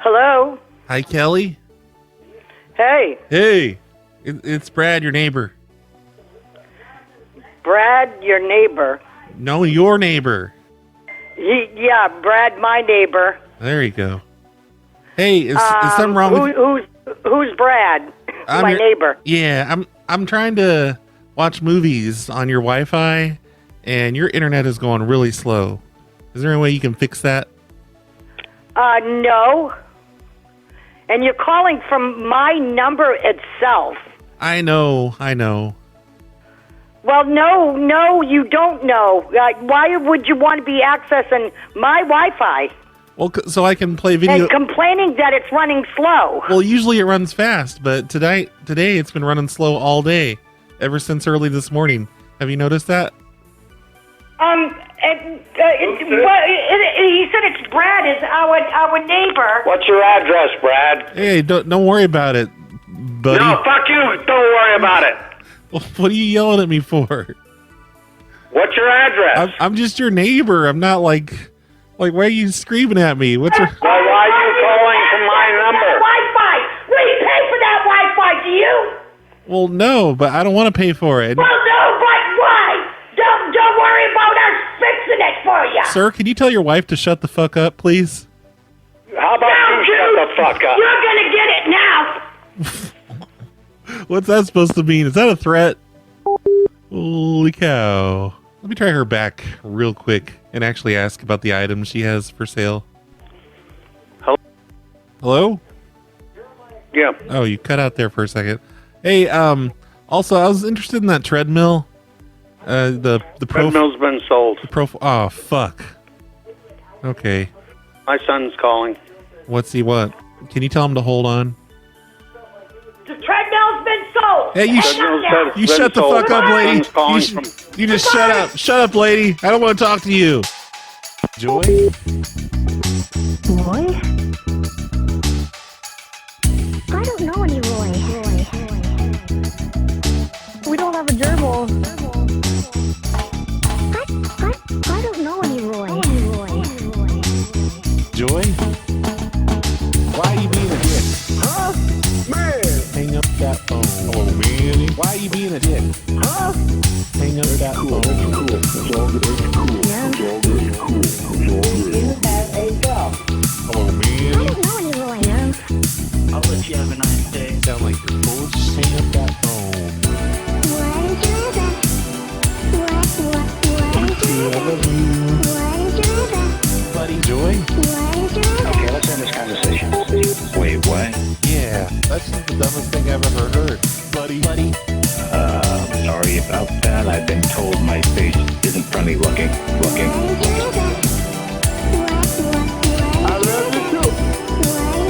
Hello? Hi, Kelly. Hey. Hey, it's Brad, your neighbor. Brad, your neighbor? No, your neighbor. Yeah, Brad, my neighbor. There you go. Hey, is something wrong with... Who's Brad? My neighbor. Yeah, I'm trying to watch movies on your Wi-Fi, and your internet is going really slow. Is there any way you can fix that? No. And you're calling from my number itself. I know. Well, no, you don't know. Why would you want to be accessing my Wi-Fi? Well, so I can play video... And complaining that it's running slow. Well, usually it runs fast, but today it's been running slow all day, ever since early this morning. Have you noticed that? He said it's Brad, is our neighbor. What's your address, Brad? Hey, don't worry about it, buddy. No, fuck you. Don't worry about it. Well, what are you yelling at me for? What's your address? I'm just your neighbor. I'm not like why are you screaming at me? What's your... Well, why are you calling from my number? Wi-Fi. We pay for that Wi-Fi, do you? Well, no, but I don't want to pay for it. Well, no, but why? Don't worry about us fixing it for you. Sir, can you tell your wife to shut the fuck up, please? How about you shut the fuck up? You're gonna get it now. What's that supposed to mean? Is that a threat? Holy cow. Let me try her back real quick and actually ask about the items she has for sale. Hello? Yeah. Oh, you cut out there for a second. Hey, also, I was interested in that treadmill. The treadmill's been sold. Oh, fuck. Okay. My son's calling. What's he want? Can you tell him to hold on? The treadmill's been sold. Hey, you shut the fuck up, lady. You just shut up. Shut up, lady. I don't want to talk to you. Joy? Roy? I don't know any Roy. We don't have a gerbil. I don't know any Roy. Joy? Why are you being a dick? Huh? Man! Hang up that phone. Oh, man. Why are you being a dick? Huh? Hang up that phone. That's cool. That's all good. That's cool. Yeah. That's all good. That's cool. That's all good. You have a job. Oh, man. I don't know any Roy, man. I'll let you have a nice day. Sound like you're full. Just hang up that phone. What is your address? What is your address? What is your address? Buddy, Joy? What is your address? Okay, let's end this conversation. Wait, what? Yeah, that's just the dumbest thing I've ever heard. Buddy. Sorry about that. I've been told my face isn't friendly looking. What is your address? I love you too.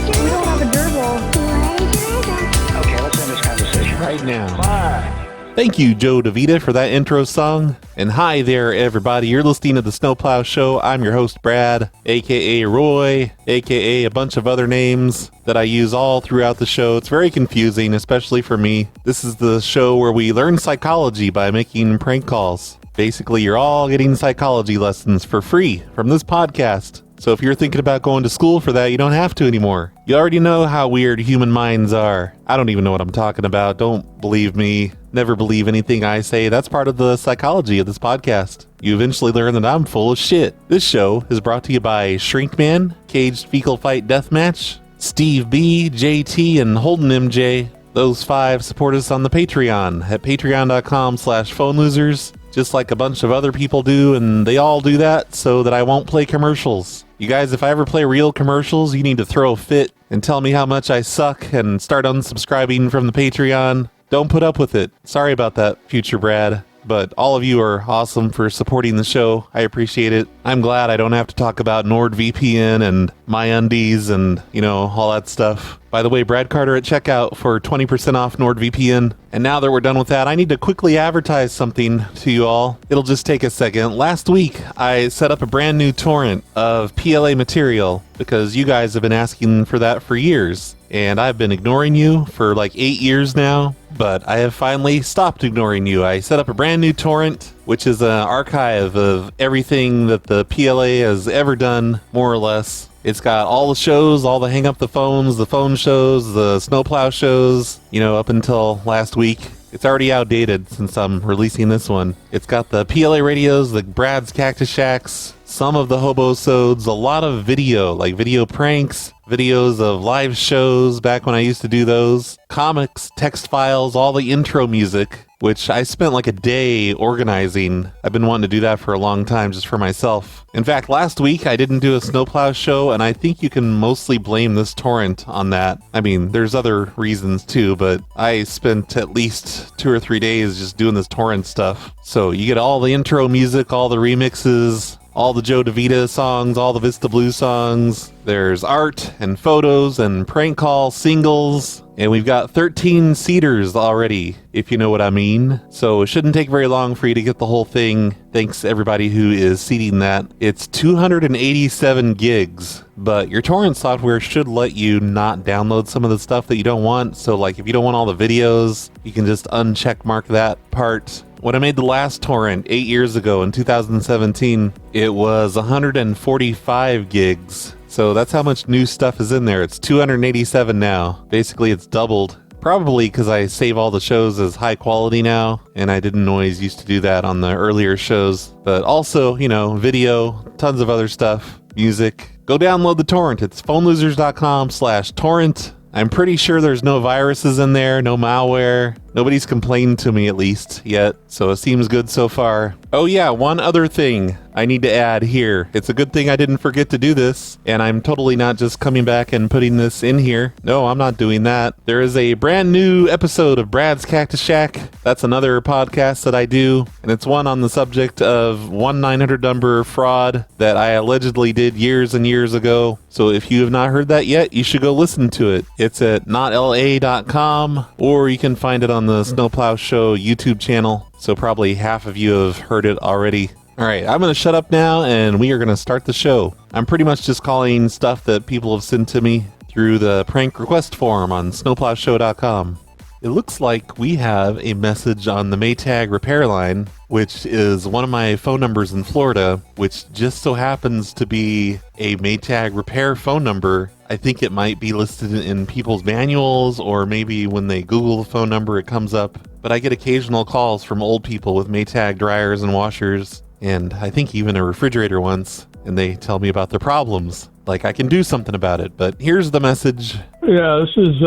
We don't have a gerbil. What is your address? Okay, let's end this conversation. Right now. Bye. Thank you, Joe DiVita, for that intro song. And hi there, everybody. You're listening to the Snow Plow Show. I'm your host, Brad, a.k.a. Roy, a.k.a. a bunch of other names that I use all throughout the show. It's very confusing, especially for me. This is the show where we learn psychology by making prank calls. Basically, you're all getting psychology lessons for free from this podcast. So if you're thinking about going to school for that, you don't have to anymore. You already know how weird human minds are. I don't even know what I'm talking about. Don't believe me. Never believe anything I say. That's part of the psychology of this podcast. You eventually learn that I'm full of shit. This show is brought to you by Shrinkman, CagedFecalfightDeathmatch, Steve B, JT, and Holden M.J. Those 5 support us on the Patreon at patreon.com/phonelosers, just like a bunch of other people do, and they all do that so that I won't play commercials. You guys, if I ever play real commercials, you need to throw a fit and tell me how much I suck and start unsubscribing from the Patreon. Don't put up with it. Sorry about that, future Brad. But all of you are awesome for supporting the show. I appreciate it. I'm glad I don't have to talk about NordVPN and MyUndies and, all that stuff. By the way, Brad Carter at checkout for 20% off NordVPN. And now that we're done with that, I need to quickly advertise something to you all. It'll just take a second. Last week, I set up a brand new torrent of PLA material because you guys have been asking for that for years. And I've been ignoring you for like 8 years now, but I have finally stopped ignoring you. I set up a brand new torrent, which is an archive of everything that the PLA has ever done, more or less. It's got all the shows, all the hang up the phones, the phone shows, the snowplow shows, up until last week. It's already outdated since I'm releasing this one. It's got the PLA radios, the Brad's Cactus Shacks, some of the Hobosodes, a lot of video, like video pranks, videos of live shows back when I used to do those, comics, text files, all the intro music, which I spent like a day organizing. I've been wanting to do that for a long time just for myself. In fact, last week I didn't do a snowplow show, and I think you can mostly blame this torrent on that. I mean, there's other reasons too, but I spent at least 2 or 3 days just doing this torrent stuff. So you get all the intro music, all the remixes, all the Joe DiVita songs, all the Vista Blue songs. There's art and photos and prank call singles. And we've got 13 seaters already, if you know what I mean. So it shouldn't take very long for you to get the whole thing. Thanks to everybody who is seating that. It's 287 gigs, but your torrent software should let you not download some of the stuff that you don't want. So like if you don't want all the videos, you can just uncheck mark that part. When I made the last torrent 8 years ago in 2017, it was 145 gigs. So that's how much new stuff is in there. It's 287 now. Basically, it's doubled. Probably because I save all the shows as high quality now, and I didn't always used to do that on the earlier shows. But also, video, tons of other stuff, music. Go download the torrent. It's phonelosers.com/torrent. I'm pretty sure there's no viruses in there, no malware. Nobody's complained to me at least yet, so it seems good so far. Oh yeah, one other thing I need to add here. It's a good thing I didn't forget to do this, and I'm totally not just coming back and putting this in here. No, I'm not doing that. There is a brand new episode of Brad's Cactus Shack. That's another podcast that I do, and it's one on the subject of 1-900 number fraud that I allegedly did years and years ago. So if you have not heard that yet, you should go listen to it. It's at notla.com, or you can find it on the Snowplow Show YouTube channel. So probably half of you have heard it already. All right, I'm going to shut up now, and we are going to start the show. I'm pretty much just calling stuff that people have sent to me through the prank request form on snowplowshow.com. It looks like we have a message on the Maytag repair line, which is one of my phone numbers in Florida, which just so happens to be a Maytag repair phone number. I think it might be listed in people's manuals, or maybe when they Google the phone number, it comes up. But I get occasional calls from old people with Maytag dryers and washers, and I think even a refrigerator once, and they tell me about their problems. Like I can do something about it, but here's the message. Yeah, this is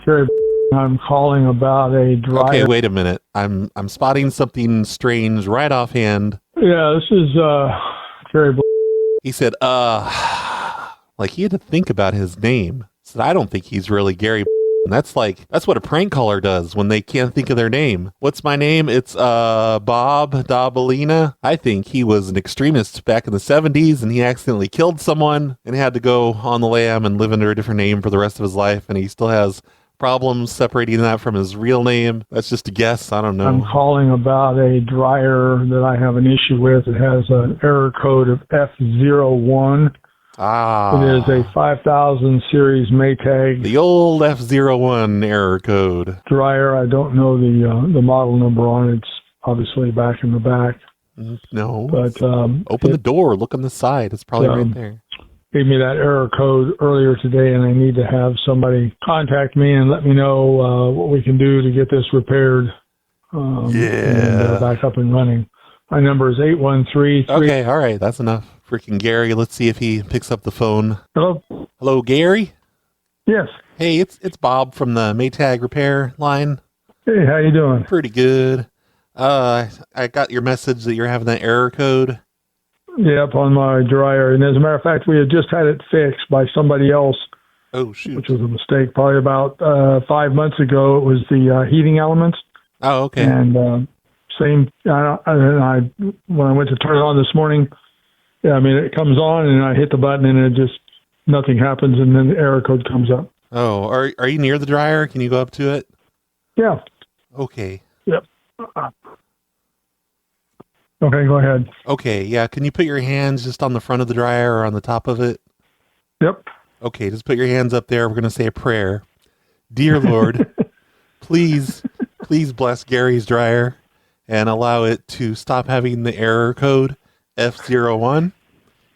Jerry. I'm calling about a dryer. Okay, wait a minute. I'm spotting something strange right offhand. Yeah, this is Jerry. He said, like he had to think about his name. He said, I don't think he's really Gary. And that's what a prank caller does when they can't think of their name. What's my name? It's Bob Dabalina. I think he was an extremist back in the 70s, and he accidentally killed someone and had to go on the lam and live under a different name for the rest of his life, and he still has problems separating that from his real name. That's just a guess. I don't know. I'm calling about a dryer that I have an issue with. It has an error code of F01. It is a 5000 series Maytag. The old F01 error code. Dryer. I don't know the model number on it. It's obviously back in the back. No. But open the door. Look on the side. It's probably right there. Gave me that error code earlier today, and I need to have somebody contact me and let me know what we can do to get this repaired. And back up and running. My number is 813. Okay, all right, that's enough. Freaking Gary, let's see if he picks up the phone. Hello, Gary. Yes. Hey, it's Bob from the Maytag repair line. Hey, how you doing? Pretty good. I got your message that you're having that error code. Yep, on my dryer. And as a matter of fact, we had just had it fixed by somebody else. Oh, shoot. Which was a mistake. Probably about 5 months ago, it was the heating elements. Oh, okay. And when I went to turn it on this morning, it comes on and I hit the button and nothing happens, and then the error code comes up. Oh, are you near the dryer? Can you go up to it? Yeah. Okay. Yep. Okay, go ahead. Okay, yeah. Can you put your hands just on the front of the dryer or on the top of it? Yep. Okay, just put your hands up there. We're going to say a prayer. Dear Lord, please bless Gary's dryer and allow it to stop having the error code F01.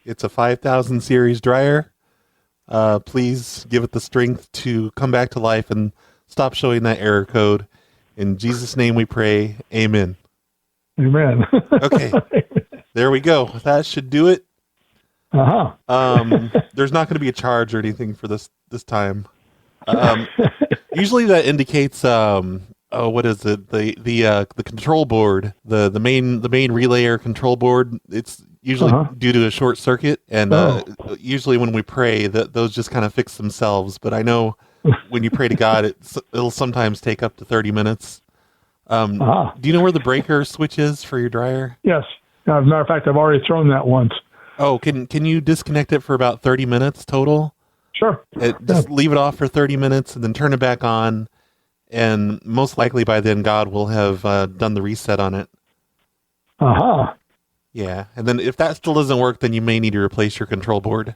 It's a 5000 series dryer. please give it the strength to come back to life and stop showing that error code. In Jesus' name we pray. Amen. Amen. Okay. There we go. That should do it. There's not going to be a charge or anything for this time. Usually that indicates what is it? The control board, the main relayer control board. It's usually due to a short circuit, and usually when we pray, those just kind of fix themselves. But I know when you pray to God, it'll sometimes take up to 30 minutes. Do you know where the breaker switch is for your dryer? Yes. As a matter of fact, I've already thrown that once. Oh, can you disconnect it for about 30 minutes total? Sure. Just leave it off for 30 minutes and then turn it back on. And most likely by then, God will have done the reset on it. Yeah. And then if that still doesn't work, then you may need to replace your control board.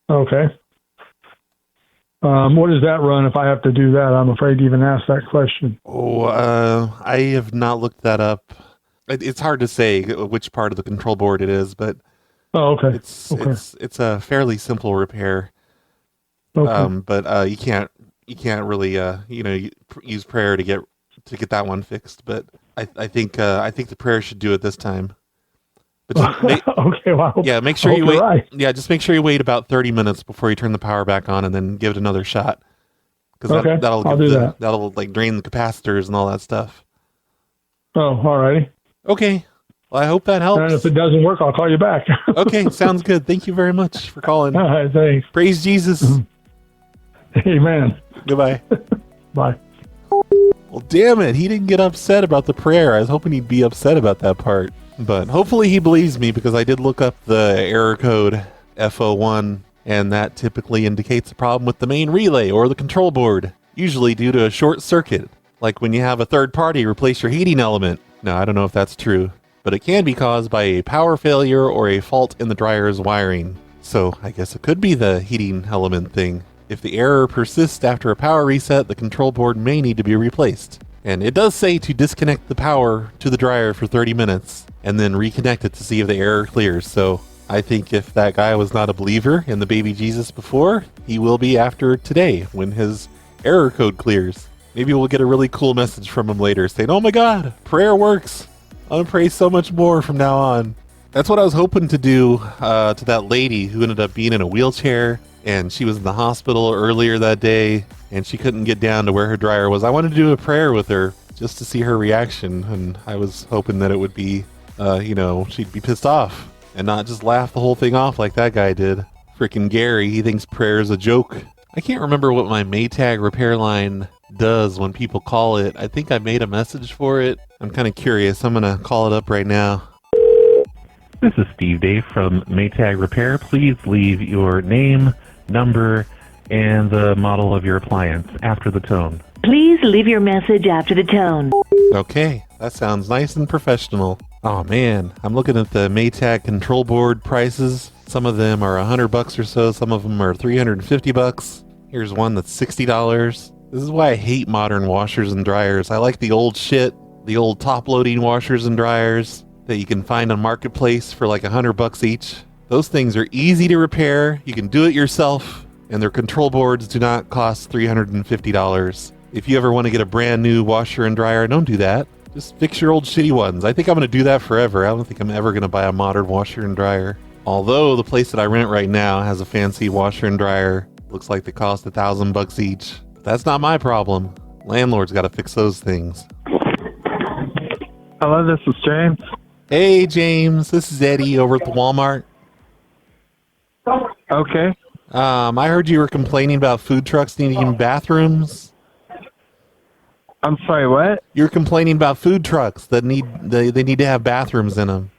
Okay. What does that run if I have to do that? I'm afraid to even ask that question. Oh, I have not looked that up. It's hard to say which part of the control board it is, but okay. It's a fairly simple repair. Okay. But you can't really use prayer to get that one fixed. But I think the prayer should do it this time. But okay, well, make sure you wait. Right. Yeah, just make sure you wait about 30 minutes before you turn the power back on, and then give it another shot. Because that'll like drain the capacitors and all that stuff. Oh, all righty. Okay. Well, I hope that helps. And if it doesn't work, I'll call you back. Okay, sounds good. Thank you very much for calling. All right, thanks. Praise Jesus. Amen. Goodbye. Bye. Well, damn it. He didn't get upset about the prayer. I was hoping he'd be upset about that part. But hopefully he believes me, because I did look up the error code F01, and that typically indicates a problem with the main relay or the control board, usually due to a short circuit, like when you have a third party replace your heating element. Now, I don't know if that's true, but it can be caused by a power failure or a fault in the dryer's wiring. So I guess it could be the heating element thing. If the error persists after a power reset, the control board may need to be replaced. And it does say to disconnect the power to the dryer for 30 minutes and then reconnect it to see if the error clears. So I think if that guy was not a believer in the baby Jesus before, he will be after today when his error code clears. Maybe we'll get a really cool message from him later saying, "Oh my God, prayer works. I'm going to pray so much more from now on." That's what I was hoping to do to that lady who ended up being in a wheelchair, and she was in the hospital earlier that day, and she couldn't get down to where her dryer was. I wanted to do a prayer with her just to see her reaction, and I was hoping that it would be, she'd be pissed off and not just laugh the whole thing off like that guy did. Freaking Gary, he thinks prayer is a joke. I can't remember what my Maytag repair line does when people call it. I think I made a message for it. I'm kind of curious. I'm going to call it up right now. This is Steve Dave from Maytag Repair. Please leave your name, number, and the model of your appliance after the tone. Please leave your message after the tone. Okay, that sounds nice and professional. Oh man, I'm looking at the Maytag control board prices. Some of them are $100 or so. Some of them are $350. Here's one that's $60. This is why I hate modern washers and dryers. I like the old shit, the old top-loading washers and dryers that you can find on Marketplace for like $100 each. Those things are easy to repair. You can do it yourself, and their control boards do not cost $350. If you ever want to get a brand new washer and dryer, don't do that. Just fix your old shitty ones. I think I'm going to do that forever. I don't think I'm ever going to buy a modern washer and dryer. Although the place that I rent right now has a fancy washer and dryer. Looks like they cost $1,000 each. That's not my problem. Landlord's got to fix those things. Hello, this is James. Hey, James. This is Eddie over at the Walmart. Okay. I heard you were complaining about food trucks needing bathrooms. I'm sorry, what? You're complaining about food trucks that need to have bathrooms in them.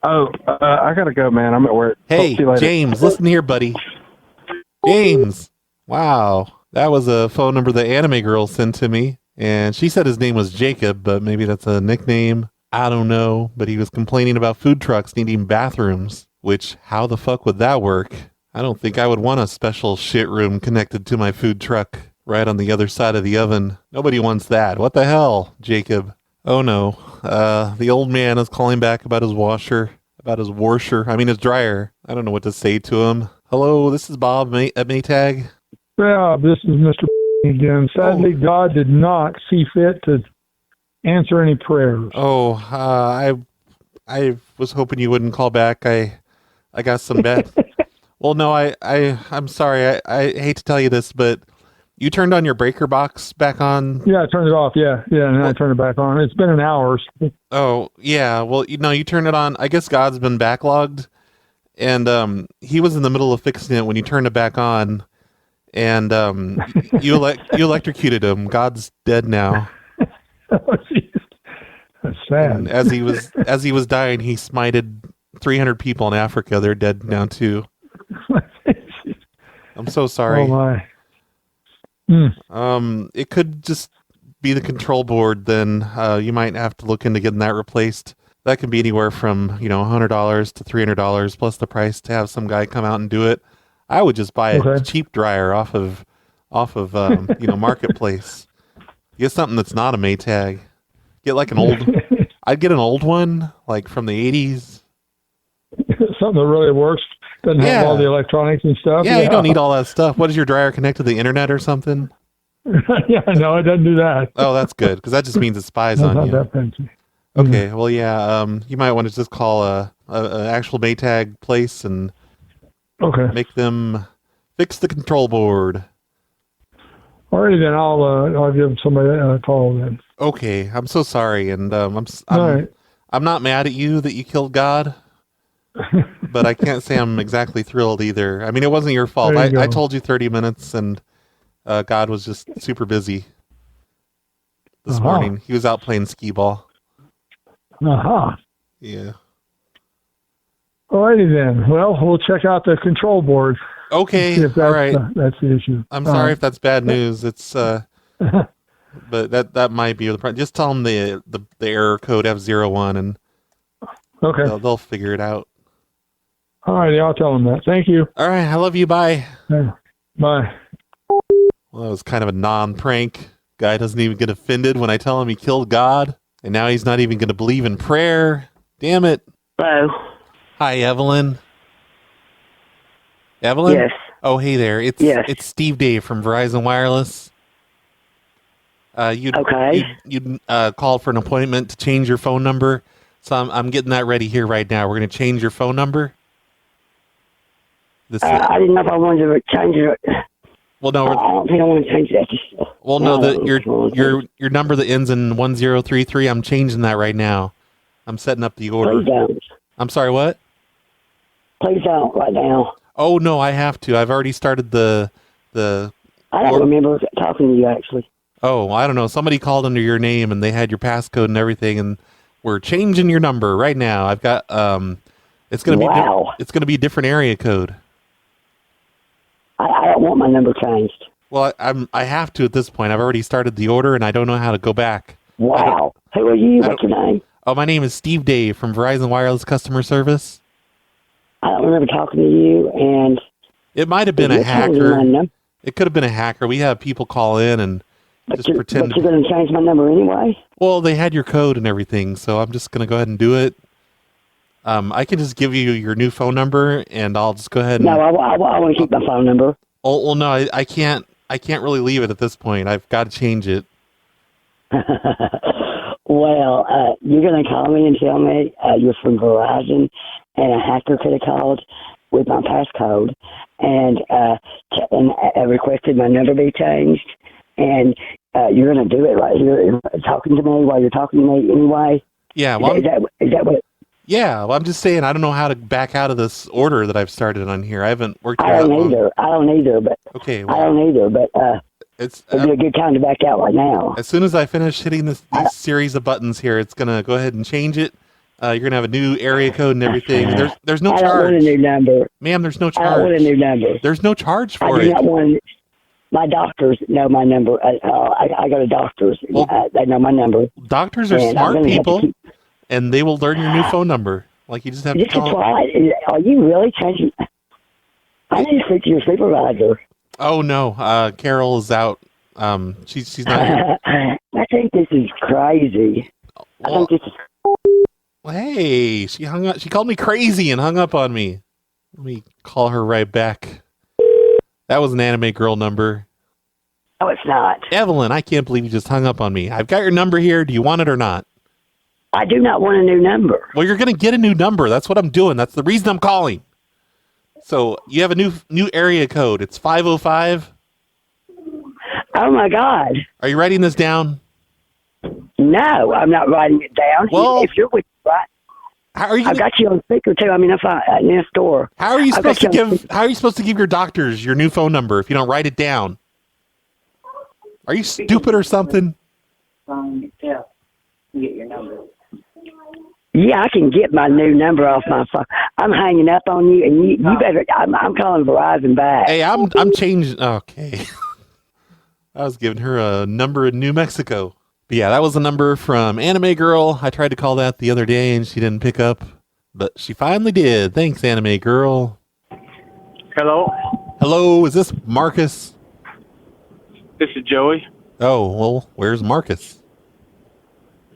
Oh, I gotta go, man. I'm at work. Hey, James, listen here, buddy. James. Wow. That was a phone number the anime girl sent to me. And she said his name was Jacob, but maybe that's a nickname. I don't know. But he was complaining about food trucks needing bathrooms. Which, how the fuck would that work? I don't think I would want a special shit room connected to my food truck right on the other side of the oven. Nobody wants that. What the hell, Jacob? Oh no. The old man is calling back about his washer. about his washer. I mean, his dryer. I don't know what to say to him. Hello, this is Bob at Maytag. Yeah, this is Mr. again. Sadly, God did not see fit to answer any prayers. Oh, I was hoping you wouldn't call back. I got some bad. Well, no, I'm sorry. I hate to tell you this, but you turned on your breaker box back on. Yeah, I turned it off. Yeah, and then I turned it back on. It's been an hour. Oh, yeah. Well, you turned it on. I guess God's been backlogged, and he was in the middle of fixing it when you turned it back on, and you electrocuted him. God's dead now. Oh, geez. That's sad. And as he was dying, he smited 300 people in Africa. They're dead now too. I'm so sorry. Oh my. It could just be the control board. Then you might have to look into getting that replaced. That can be anywhere from $100 to $300 plus the price to have some guy come out and do it. I would just buy a cheap dryer off of Marketplace. Get something that's not a Maytag. Get like an old. I'd get an old one, like from the 80s. Something that really works. Doesn't have all the electronics and stuff. Yeah, you don't need all that stuff. What, does your dryer connect to the internet or something? Yeah, no, it doesn't do that. Oh, that's good, because that just means it spies on not you. That fancy. Okay, well, yeah, you might want to just call a actual Maytag place and make them fix the control board. Alrighty, then I'll give somebody a call then. Okay, I'm so sorry, and I'm not mad at you that you killed God, but I can't say I'm exactly thrilled either. I mean, it wasn't your fault. I told you 30 minutes, and God was just super busy this morning. He was out playing skee ball. Yeah. Alrighty then. Well, we'll check out the control board. Okay. See if that's, all right. That's the issue. I'm sorry if that's bad news. It's but that might be the problem. Just tell them the error code F01 and they'll figure it out. Alrighty, I'll tell them that. Thank you. All right, I love you. Bye. Bye. Well, that was kind of a non-prank. Guy doesn't even get offended when I tell him he killed God, and now he's not even going to believe in prayer. Damn it. Hello. Hi, Evelyn. Evelyn? Yes. Oh, hey there. It's Steve Dave from Verizon Wireless. You'd called for an appointment to change your phone number, so I'm getting that ready here right now. We're going to change your phone number. I didn't know if I wanted to change it. Well, no. I don't think I want to change that. Well, no, your number that ends in 1033, I'm changing that right now. I'm setting up the order. Please don't. I'm sorry, what? Please don't right now. Oh, no, I have to. I've already started the I don't remember talking to you, actually. Oh, I don't know. Somebody called under your name, and they had your passcode and everything, and we're changing your number right now. I've got, it's going to be, it's going to be a different area code. I don't want my number changed. Well, I have to at this point. I've already started the order, and I don't know how to go back. Wow. Who are you? What's your name? Oh, my name is Steve Dave from Verizon Wireless Customer Service. I don't remember talking to you, and... It might have been a hacker. It could have been a hacker. We have people call in and just pretend... But you're going to change my number anyway? Well, they had your code and everything, so I'm just going to go ahead and do it. I can just give you your new phone number, and I'll just go ahead and... No, I want to keep my phone number. Oh, well, no, I can't really leave it at this point. I've got to change it. Well, you're going to call me and tell me you're from Verizon, and a hacker could have called with my passcode and requested my number be changed, and you're going to do it right here, talking to me while you're talking to me anyway? Yeah. Well, is that what... Yeah, well, I'm just saying I don't know how to back out of this order that I've started on here. I haven't worked. I don't either. But okay. Well, I don't either. But it'd be a good time to back out right now. As soon as I finish hitting these series of buttons here, it's gonna go ahead and change it. You're gonna have a new area code and everything. There's no charge. I don't want a new number, ma'am. There's no charge. I don't want a new number. There's no charge for it. I do not want. My doctors know my number. I go to doctors. Well, they know my number. Doctors are smart people, and they will learn your new phone number. Like, you just have to try. Are you really changing? I need to speak to your supervisor. Oh, no. Carol is out. She's not here. I think this is crazy. Well, Well, hey, she hung up. She called me crazy and hung up on me. Let me call her right back. That was an anime girl number. No, it's not. Evelyn, I can't believe you just hung up on me. I've got your number here. Do you want it or not? I do not want a new number. Well, you're going to get a new number. That's what I'm doing. That's the reason I'm calling. So you have a new area code. It's 505. Oh, my God. Are you writing this down? No, I'm not writing it down. Well, if you're with right, how are you I've got you on speaker, too. I mean, if I in a store. How are you supposed to give your doctors your new phone number if you don't write it down? Are you stupid or something? Yeah, get your number. Yeah, I can get my new number off my phone. I'm hanging up on you, and you better. I'm calling Verizon back. Hey, I'm changing. Okay, I was giving her a number in New Mexico. But yeah, that was a number from Anime Girl. I tried to call that the other day, and she didn't pick up, but she finally did. Thanks, Anime Girl. Hello? Hello, is this Marcus? This is Joey. Oh, well, where's Marcus?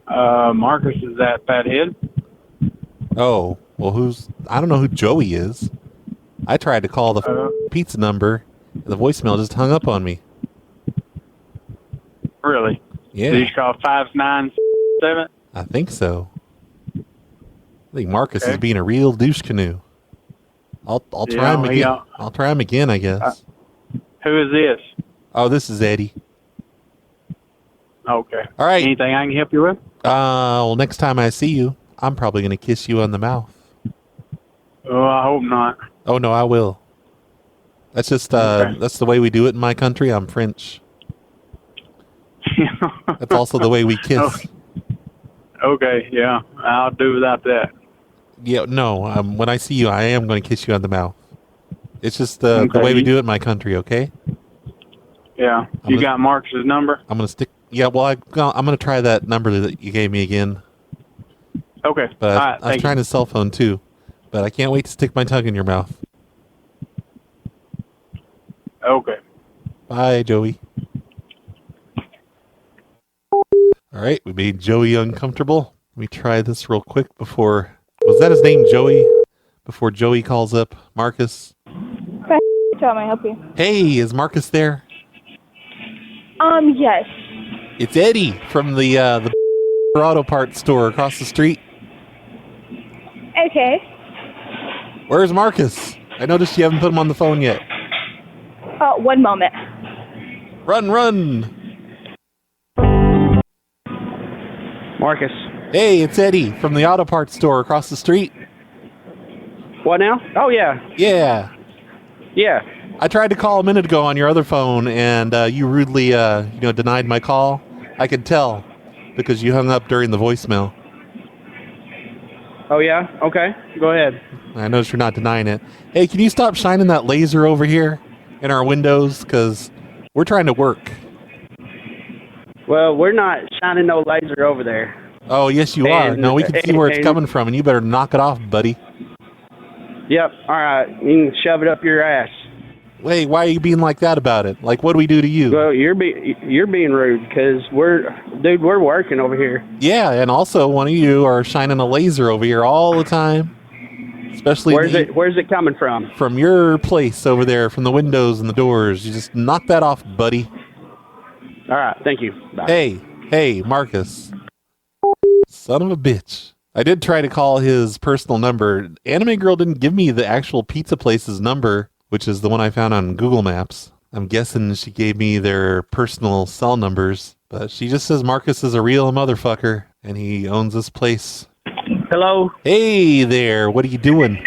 Marcus is that fathead. Oh, well, I don't know who Joey is. I tried to call the pizza number, and the voicemail just hung up on me. Really? Yeah. Did you call 597? I think so. I think Marcus is being a real douche canoe. I'll try him again. I'll try him again, I guess. Who is this? Oh, this is Eddie. Okay. All right. Anything I can help you with? Well, next time I see you, I'm probably going to kiss you on the mouth. Oh, I hope not. Oh, no, I will. That's just, that's the way we do it in my country. I'm French. That's also the way we kiss. Okay, yeah. I'll do without that. Yeah, no, when I see you, I am going to kiss you on the mouth. It's just the way we do it in my country, okay? Yeah. You got Marcus's number? I'm going to stick... Yeah, well, I'm going to try that number that you gave me again. Okay. But I was trying his cell phone, too. But I can't wait to stick my tongue in your mouth. Okay. Bye, Joey. All right, we made Joey uncomfortable. Let me try this real quick before... Was that his name, Joey? Before Joey calls up Marcus? How may I help you? Hey, is Marcus there? Yes. It's Eddie from the auto parts store across the street. Okay. Where's Marcus? I noticed you haven't put him on the phone yet. One moment. Run! Marcus. Hey, it's Eddie from the auto parts store across the street. What now? Oh, yeah. Yeah. Yeah. I tried to call a minute ago on your other phone, and you rudely, denied my call. I could tell because you hung up during the voicemail. Oh, yeah? Okay. Go ahead. I noticed you're not denying it. Hey, can you stop shining that laser over here in our windows? Because we're trying to work. Well, we're not shining no laser over there. Oh, yes, you are. No, we can see where it's coming from, and you better knock it off, buddy. Yep. All right. You can shove it up your ass. Wait, why are you being like that about it? Like, what do we do to you? Well, you're being rude because we're working over here. Yeah, and also one of you are shining a laser over here all the time. Especially where's it coming from? From your place over there, from the windows and the doors. You just knock that off, buddy. All right, thank you. Bye. Hey, Marcus. Son of a bitch. I did try to call his personal number. Anime Girl didn't give me the actual pizza place's number, which is the one I found on Google Maps. I'm guessing she gave me their personal cell numbers, but she just says Marcus is a real motherfucker, and he owns this place. Hello? Hey there, what are you doing?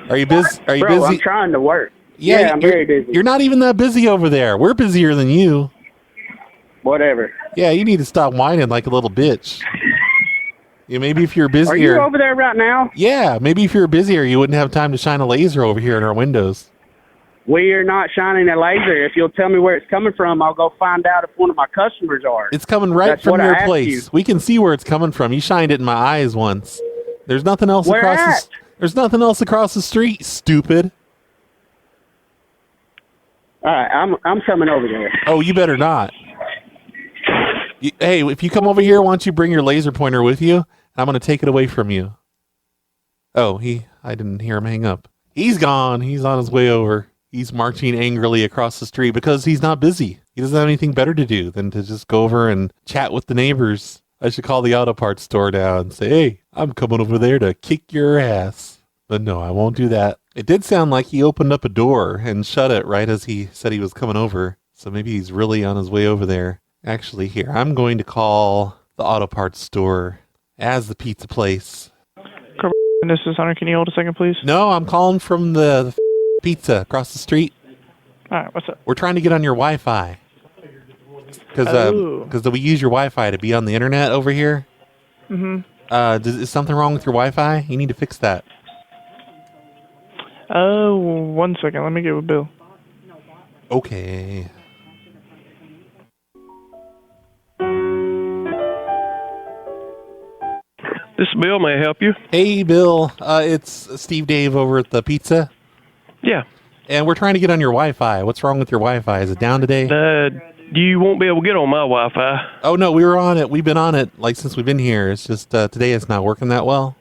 Are you busy? Bro, I'm trying to work. Yeah, I'm very busy. You're not even that busy over there. We're busier than you. Whatever. Yeah, you need to stop whining like a little bitch. Yeah, maybe if you're busier... Are you over there right now? Yeah, maybe if you're busier, you wouldn't have time to shine a laser over here in our windows. We are not shining a laser. If you'll tell me where it's coming from, I'll go find out if one of my customers are. It's coming right from your place. We can see where it's coming from. You shined it in my eyes once. There's nothing else There's nothing else across the street, stupid. All right, I'm coming over there. Oh, you better not. Hey, if you come over here, why don't you bring your laser pointer with you, I'm going to take it away from you. Oh, I didn't hear him hang up. He's gone. He's on his way over. He's marching angrily across the street because he's not busy. He doesn't have anything better to do than to just go over and chat with the neighbors. I should call the auto parts store now and say, hey, I'm coming over there to kick your ass. But no, I won't do that. It did sound like he opened up a door and shut it right as he said he was coming over. So maybe he's really on his way over there. Actually, here, I'm going to call the auto parts store as the pizza place. This is Hunter. Can you hold a second, please? No, I'm calling from the pizza across the street. All right, what's up? We're trying to get on your Wi-Fi. Because we use your Wi-Fi to be on the internet over here. Mm-hmm. Is something wrong with your Wi-Fi? You need to fix that. Oh, 1 second. Let me get with Bill. Okay. This is Bill. May I help you? Hey, Bill. It's Steve Dave over at the pizza. Yeah. And we're trying to get on your Wi-Fi. What's wrong with your Wi-Fi? Is it down today? You won't be able to get on my Wi-Fi. Oh, no, we were on it. We've been on it, since we've been here. It's just today it's not working that well.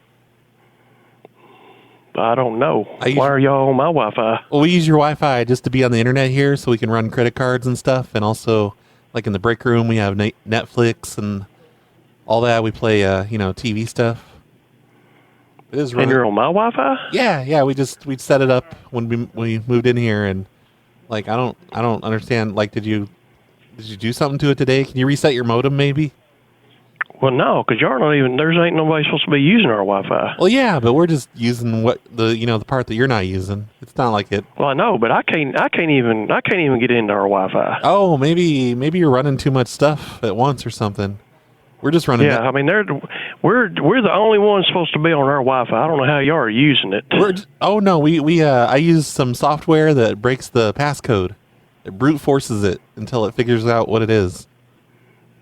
I don't know. Why are y'all on my Wi-Fi? Well, we use your Wi-Fi just to be on the internet here so we can run credit cards and stuff. And also, in the break room, we have Netflix and all that. We play, TV stuff. It is really... And you're on my Wi-Fi? Yeah. We set it up when we moved in here, and I don't understand. Did you do something to it today? Can you reset your modem, maybe? Well, no, because ain't nobody supposed to be using our Wi-Fi. Well, yeah, but we're just using the part that you're not using. It's not like it. Well, I know, but I can't even get into our Wi-Fi. Oh, maybe you're running too much stuff at once or something. We're just running. Yeah, we're the only ones supposed to be on our Wi-Fi. I don't know how y'all are using it. I use some software that breaks the passcode. It brute forces it until it figures out what it is.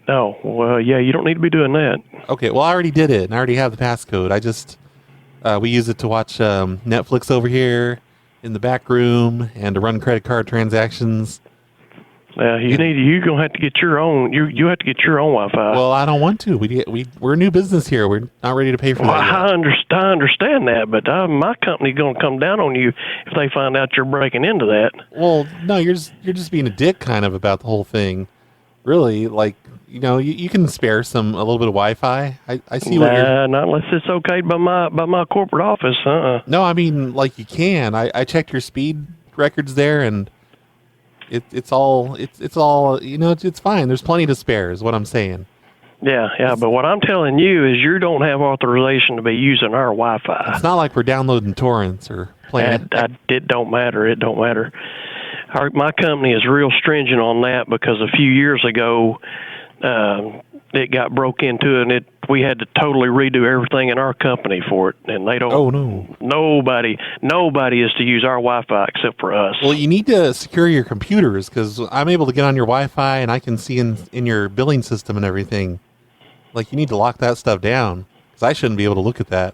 Oh, well, yeah, you don't need to be doing that. Okay, well, I already did it, and I already have the passcode. We use it to watch Netflix over here in the back room and to run credit card transactions. You're gonna have to get your own. You have to get your own Wi-Fi. Well, I don't want to. We're a new business here. We're not ready to pay for that. I understand that, but my company's gonna come down on you if they find out you're breaking into that. Well, no, you're just being a dick, kind of, about the whole thing. Really, you can spare a little bit of Wi-Fi. I see what you're... not unless it's okayed by my corporate office. No, I mean, you can. I checked your speed records there, and it's all it's fine. There's plenty to spare, is what I'm saying. Yeah, but what I'm telling you is you don't have authorization to be using our Wi-Fi. It's not like we're downloading torrents or playing. It don't matter. It don't matter. My company is real stringent on that because a few years ago, it got broke into, and we had to totally redo everything in our company for it. And they don't. Oh no! Nobody is to use our Wi-Fi except for us. Well, you need to secure your computers because I'm able to get on your Wi-Fi and I can see in your billing system and everything. You need to lock that stuff down because I shouldn't be able to look at that.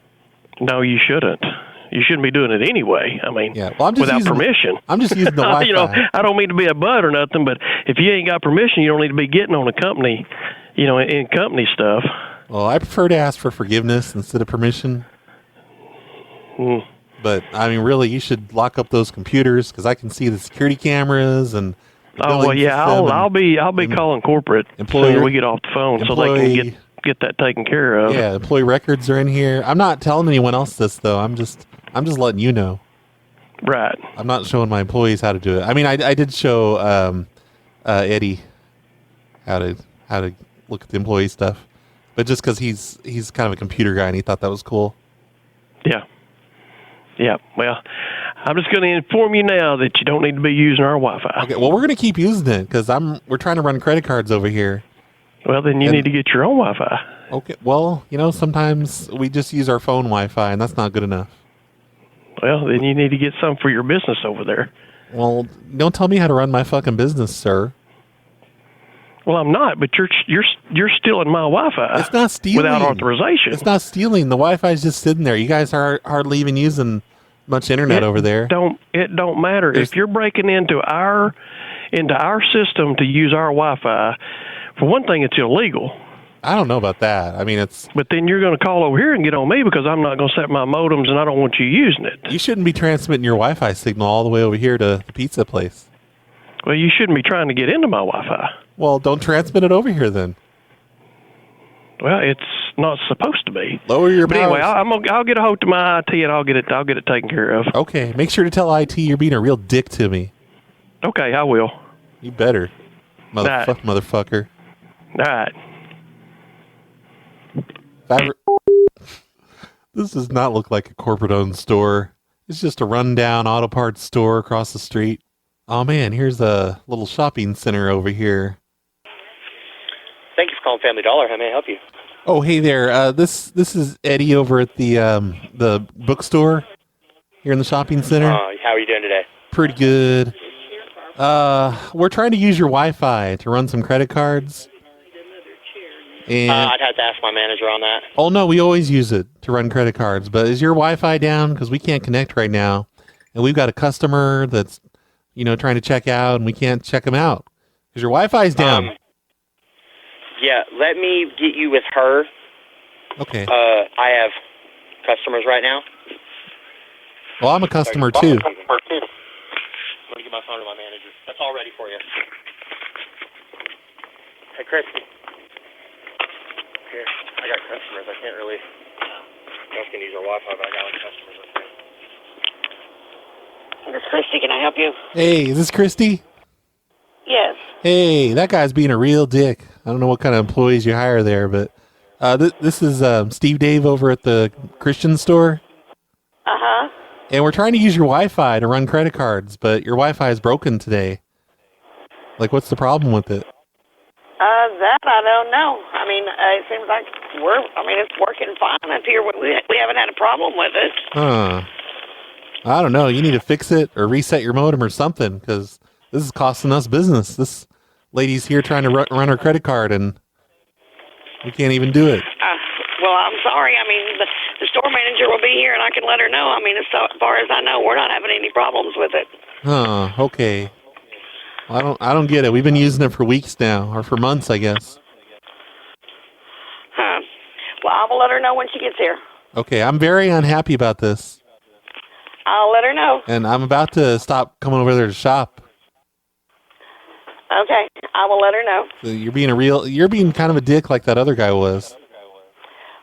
No, you shouldn't. You shouldn't be doing it anyway. I mean, without permission. I'm just using the Wi-Fi. I don't mean to be a butt or nothing, but if you ain't got permission, you don't need to be getting on a company, in company stuff. Well, I prefer to ask for forgiveness instead of permission. But, I mean, really, you should lock up those computers because I can see the security cameras and... I'll be calling corporate until we get off the phone so they can get that taken care of. Yeah, employee records are in here. I'm not telling anyone else this, though. I'm just letting you know. Right. I'm not showing my employees how to do it. I mean, I did show Eddie how to look at the employee stuff, but just because he's kind of a computer guy and he thought that was cool. Yeah. Yeah. Well, I'm just going to inform you now that you don't need to be using our Wi-Fi. Okay. Well, we're going to keep using it because we're trying to run credit cards over here. Well, then you need to get your own Wi-Fi. Okay. Well, sometimes we just use our phone Wi-Fi, and that's not good enough. Well, then you need to get some for your business over there. Well, don't tell me how to run my fucking business, sir. Well, I'm not, but you're stealing my Wi-Fi. It's not stealing. Without authorization. It's not stealing. The Wi-Fi is just sitting there. You guys are hardly even using much internet over there. It don't matter. If you're breaking into our system to use our Wi-Fi, for one thing, it's illegal. I don't know about that. I mean, it's... But then you're going to call over here and get on me because I'm not going to set my modems and I don't want you using it. You shouldn't be transmitting your Wi-Fi signal all the way over here to the pizza place. Well, you shouldn't be trying to get into my Wi-Fi. Well, don't transmit it over here then. Well, it's not supposed to be. Lower your But anyway, powers. I'll get a hold to my IT and I'll get it taken care of. Okay, make sure to tell IT you're being a real dick to me. Okay, I will. You better, motherfucker. All right. This does not look like a corporate-owned store. It's just a rundown auto parts store across the street. Oh man, here's a little shopping center over here. Thank you for calling Family Dollar. How may I help you? Oh, hey there. This is Eddie over at the bookstore here in the shopping center. How are you doing today? Pretty good. We're trying to use your Wi-Fi to run some credit cards. And I'd have to ask my manager on that. oh no, we always use it to run credit cards. But is your Wi-Fi down? Because we can't connect right now, and we've got a customer that's trying to check out, and we can't check them out because your Wi-Fi's down. Yeah, let me get you with her. Okay. I have customers right now. Well, I'm a customer too. Let me get my phone to my manager. That's all ready for you. Hey, Chris. Here, I got customers. I can't really. I can use our Wi-Fi, but I got customers up here. This is Christy. Can I help you? Hey, is this Christy? Yes. Hey, that guy's being a real dick. I don't know what kind of employees you hire there, but this is Steve Dave over at the Christian store. Uh-huh. And we're trying to use your Wi-Fi to run credit cards, but your Wi-Fi is broken today. Like, what's the problem with it? That I don't know. I mean, it seems like it's working fine up here. We haven't had a problem with it. Huh. I don't know. You need to fix it or reset your modem or something, because this is costing us business. This lady's here trying to run her credit card, and we can't even do it. Well, I'm sorry. I mean, the store manager will be here, and I can let her know. I mean, as far as I know, we're not having any problems with it. Huh. Okay. Well, I don't get it. We've been using it for weeks now, or for months, I guess. Huh. Well, I will let her know when she gets here. Okay, I'm very unhappy about this. I'll let her know. And I'm about to stop coming over there to shop. Okay, I will let her know. So you're being kind of a dick like that other guy was.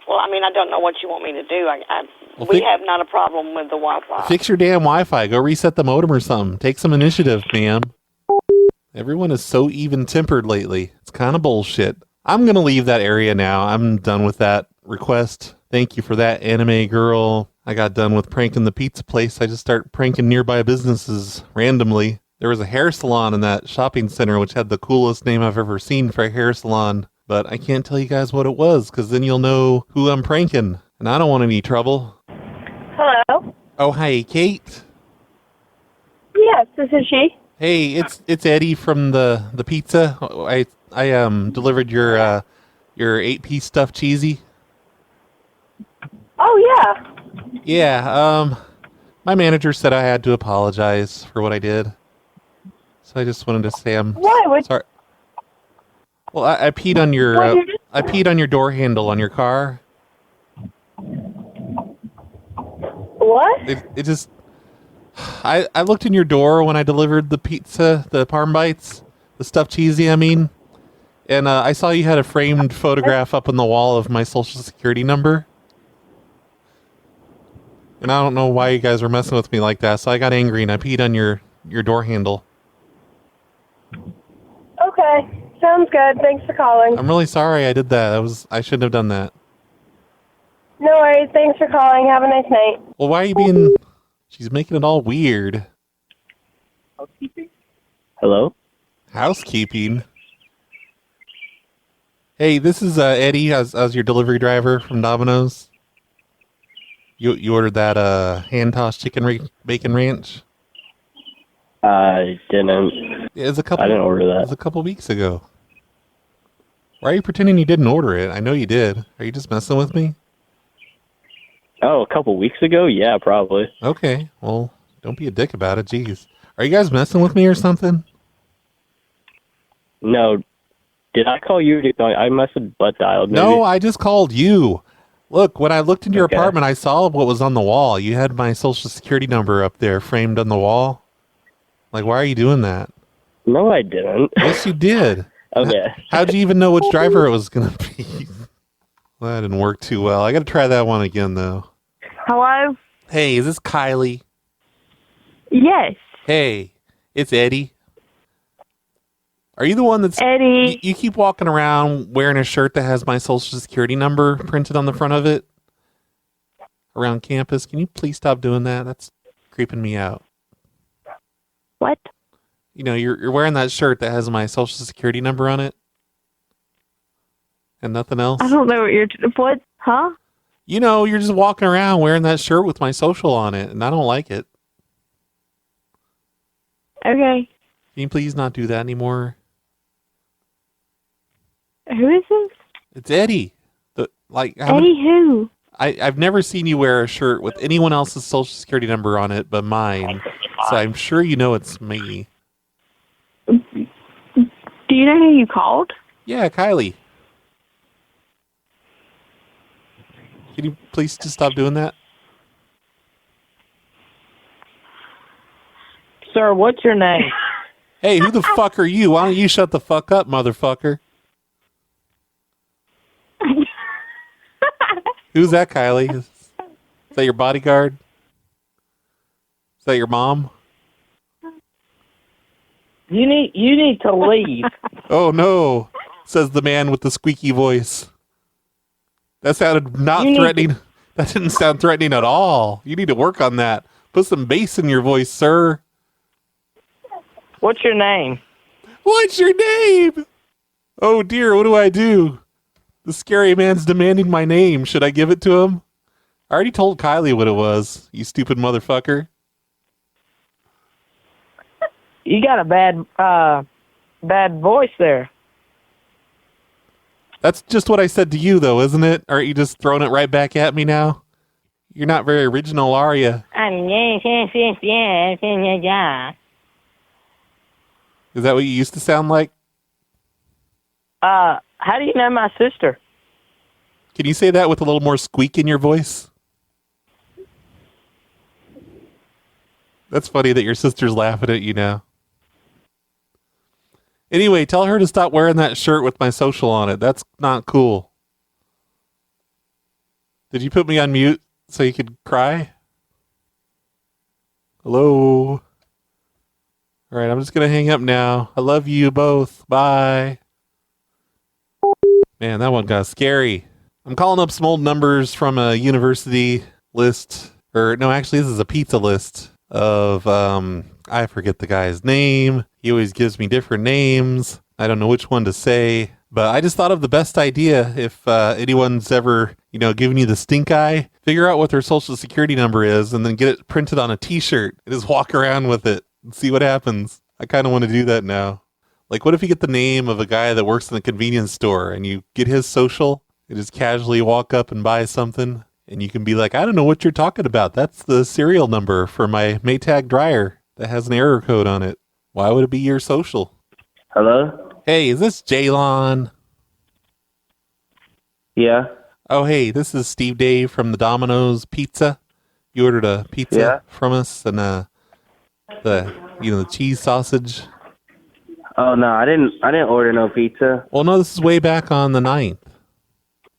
Well, I mean, I don't know what you want me to do. We have not a problem with the Wi-Fi. Fix your damn Wi-Fi. Go reset the modem or something. Take some initiative, ma'am. Everyone is so even-tempered lately. It's kind of bullshit. I'm going to leave that area now. I'm done with that request. Thank you for that, anime girl. I got done with pranking the pizza place. I just start pranking nearby businesses randomly. There was a hair salon in that shopping center, which had the coolest name I've ever seen for a hair salon. But I can't tell you guys what it was, because then you'll know who I'm pranking. And I don't want any trouble. Hello? Oh, hi, Kate. Yes, this is she. Hey, it's Eddie from the pizza. I delivered your 8-piece stuffed cheesy. Oh, yeah. Yeah, my manager said I had to apologize for what I did. So I just wanted to say I'm sorry. Well, I peed on your I peed on your door handle on your car. What? It just I looked in your door when I delivered the pizza, the parm bites, the stuffed cheesy, I mean. And I saw you had a framed photograph up on the wall of my social security number. And I don't know why you guys were messing with me like that, so I got angry and I peed on your door handle. Okay, sounds good. Thanks for calling. I'm really sorry I did that. I shouldn't have done that. No worries. Thanks for calling. Have a nice night. Well, why are you being... She's making it all weird. Housekeeping? Hello? Housekeeping? Hey, this is Eddie. I was your delivery driver from Domino's. You ordered that hand-tossed chicken bacon ranch? I didn't. I didn't order that. It was a couple weeks ago. Why are you pretending you didn't order it? I know you did. Are you just messing with me? Oh, a couple weeks ago? Yeah, probably. Okay, well, don't be a dick about it. Jeez. Are you guys messing with me or something? No. Did I call you? I must have butt dialed. Maybe. No, I just called you. Look, when I looked into your Okay. apartment, I saw what was on the wall. You had my social security number up there framed on the wall. Like, why are you doing that? No, I didn't. Yes, you did. Okay. How'd you even know which driver it was going to be? Well, that didn't work too well. I got to try that one again, though. Hello? Hey, is this Kylie? Yes. Hey, it's Eddie. Are you the one that's... Eddie. You keep walking around wearing a shirt that has my social security number printed on the front of it around campus. Can you please stop doing that? That's creeping me out. What? You know, you're wearing that shirt that has my social security number on it. And nothing else. I don't know what you're... What? Huh? You know, you're just walking around wearing that shirt with my social on it, and I don't like it. Okay. Can you please not do that anymore? Who is this? It's Eddie. Eddie who? I've never seen you wear a shirt with anyone else's social security number on it but mine, so I'm sure you know it's me. Do you know who you called? Yeah, Kylie. Can you please just stop doing that? Sir, what's your name? Hey, who the fuck are you? Why don't you shut the fuck up, motherfucker? Who's that, Kylie? Is that your bodyguard? Is that your mom? You need to leave. Oh no, says the man with the squeaky voice. That sounded not threatening. That didn't sound threatening at all. You need to work on that. Put some bass in your voice, sir. What's your name? What's your name? Oh dear, what do I do? The scary man's demanding my name. Should I give it to him? I already told Kylie what it was, you stupid motherfucker. You got a bad voice there. That's just what I said to you, though, isn't it? Aren't you just throwing it right back at me now? You're not very original, are you? Is that what you used to sound like? How do you know my sister? Can you say that with a little more squeak in your voice? That's funny that your sister's laughing at you now. Anyway, tell her to stop wearing that shirt with my social on it. That's not cool. Did you put me on mute so you could cry? Hello? All right, I'm just going to hang up now. I love you both. Bye. Man, that one got scary. I'm calling up some old numbers from a university list. Or, no, actually, this is a pizza list of, I forget the guy's name. He always gives me different names. I don't know which one to say. But I just thought of the best idea if anyone's ever, giving you the stink eye. Figure out what their social security number is and then get it printed on a t-shirt and just walk around with it and see what happens. I kind of want to do that now. Like, what if you get the name of a guy that works in the convenience store and you get his social and just casually walk up and buy something and you can be like, I don't know what you're talking about. That's the serial number for my Maytag dryer that has an error code on it. Why would it be your social? Hello? Hey, is this Jaylon? Yeah. Oh, hey, this is Steve Dave from the Domino's Pizza. You ordered a pizza from us and the cheese sausage. Oh no, I didn't order no pizza. Well, no, this is way back on the 9th.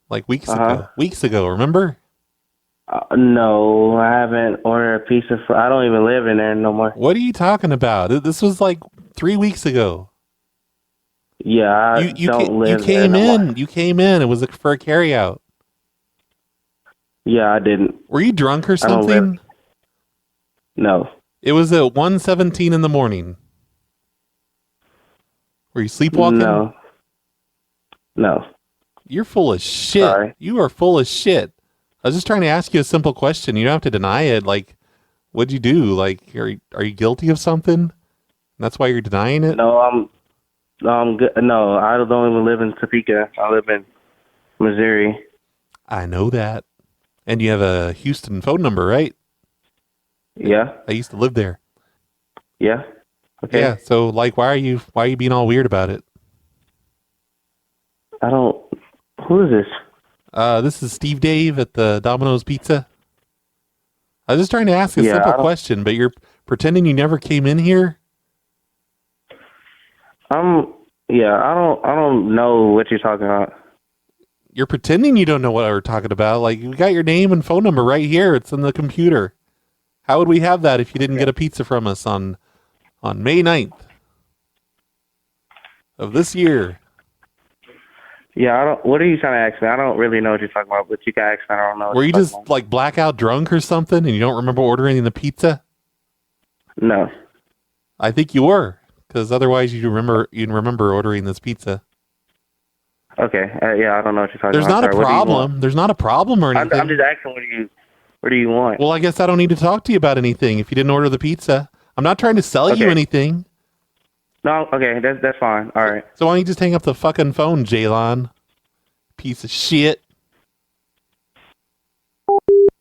Like weeks ago. Weeks ago, remember? No, I haven't ordered a pizza I don't even live in there no more. What are you talking about? This was like 3 weeks ago. Yeah, You came in. You came in. It was for a carryout. Yeah, I didn't. Were you drunk or something? No. It was at 1:17 in the morning. Were you sleepwalking? No. You're full of shit. Sorry. You are full of shit. I was just trying to ask you a simple question. You don't have to deny it. Like, what'd you do? Like, are you guilty of something? That's why you're denying it? No, I'm good. No, I don't even live in Topeka. I live in Missouri. I know that. And you have a Houston phone number, right? Yeah. I used to live there. Yeah. Okay. Yeah. So, like, why are you being all weird about it? I don't. Who is this? This is Steve Dave at the Domino's Pizza. I was just trying to ask a simple question, but you're pretending you never came in here? Yeah, I don't know what you're talking about. You're pretending you don't know what we're talking about. Like, you got your name and phone number right here. It's in the computer. How would we have that if you didn't get a pizza from us on May 9th of this year? Yeah, what are you trying to ask me? I don't really know what you're talking about, but you can ask me. I don't know. Were you just like blackout drunk or something and you don't remember ordering the pizza? No. I think you were, because otherwise you'd remember ordering this pizza. Okay. Yeah, I don't know what you're talking There's about. not a problem. There's not a problem or anything. I'm just asking what do you want? Well, I guess I don't need to talk to you about anything if you didn't order the pizza. I'm not trying to sell you anything. No, okay, that's fine. All right. So why don't you just hang up the fucking phone, Jalon? Piece of shit.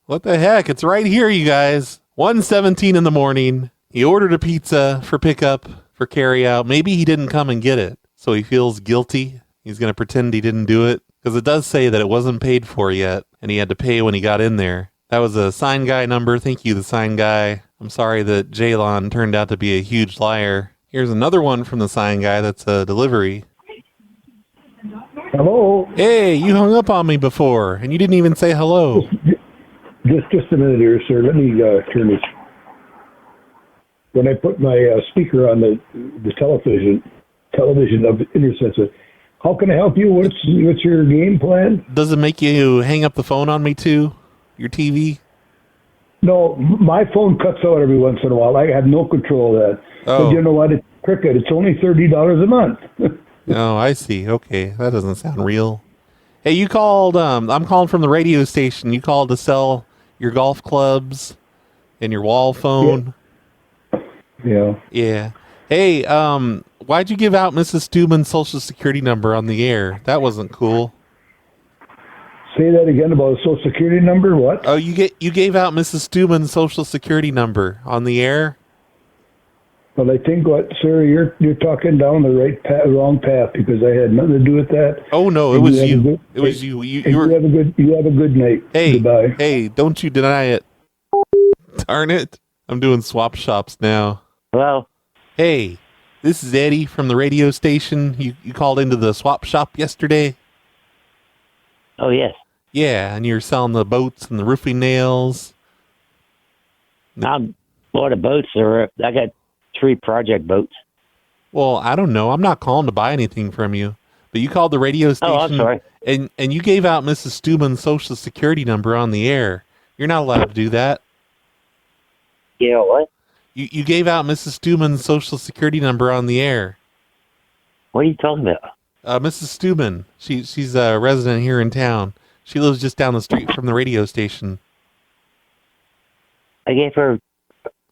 What the heck? It's right here, you guys. 1:17 in the morning. He ordered a pizza for pickup, for carryout. Maybe he didn't come and get it, so he feels guilty. He's going to pretend he didn't do it, because it does say that it wasn't paid for yet, and he had to pay when he got in there. That was a sign guy number. Thank you, the sign guy. I'm sorry that Jalon turned out to be a huge liar. Here's another one from the sign guy that's a delivery. Hello? Hey, you hung up on me before, and you didn't even say hello. Just a minute here, sir. Let me turn this. When I put my speaker on the television of the intercessor, how can I help you? What's your game plan? Does it make you hang up the phone on me too? Your TV? No, my phone cuts out every once in a while. I have no control of that. Oh. But you know what? It's cricket. It's only $30 a month. Oh, I see. Okay, that doesn't sound real. Hey, you called, I'm calling from the radio station. You called to sell your golf clubs and your wall phone. Yeah. Yeah. Hey, why'd you give out Mrs. Stewman's social security number on the air? That wasn't cool. Say that again about a social security number. What? Oh, you gave out Mrs. Stewman's social security number on the air? Well, I think sir, you're talking down the wrong path, because I had nothing to do with that. Oh no, it was you. It was you. You have a good night. Hey, goodbye. Hey, don't you deny it. Darn it. I'm doing swap shops now. Hello? Hey, this is Eddie from the radio station. You called into the swap shop yesterday? Oh, yes. Yeah, and you're selling the boats and the roofing nails. I'm bought a boats. I got 3 project boats. Well, I don't know. I'm not calling to buy anything from you. But you called the radio station. Oh, I'm sorry. And you gave out Mrs. Stewman's social security number on the air. You're not allowed to do that. You know what? You gave out Mrs. Stewman's social security number on the air. What are you talking about? Mrs. Stewman. She's a resident here in town. She lives just down the street from the radio station. I gave her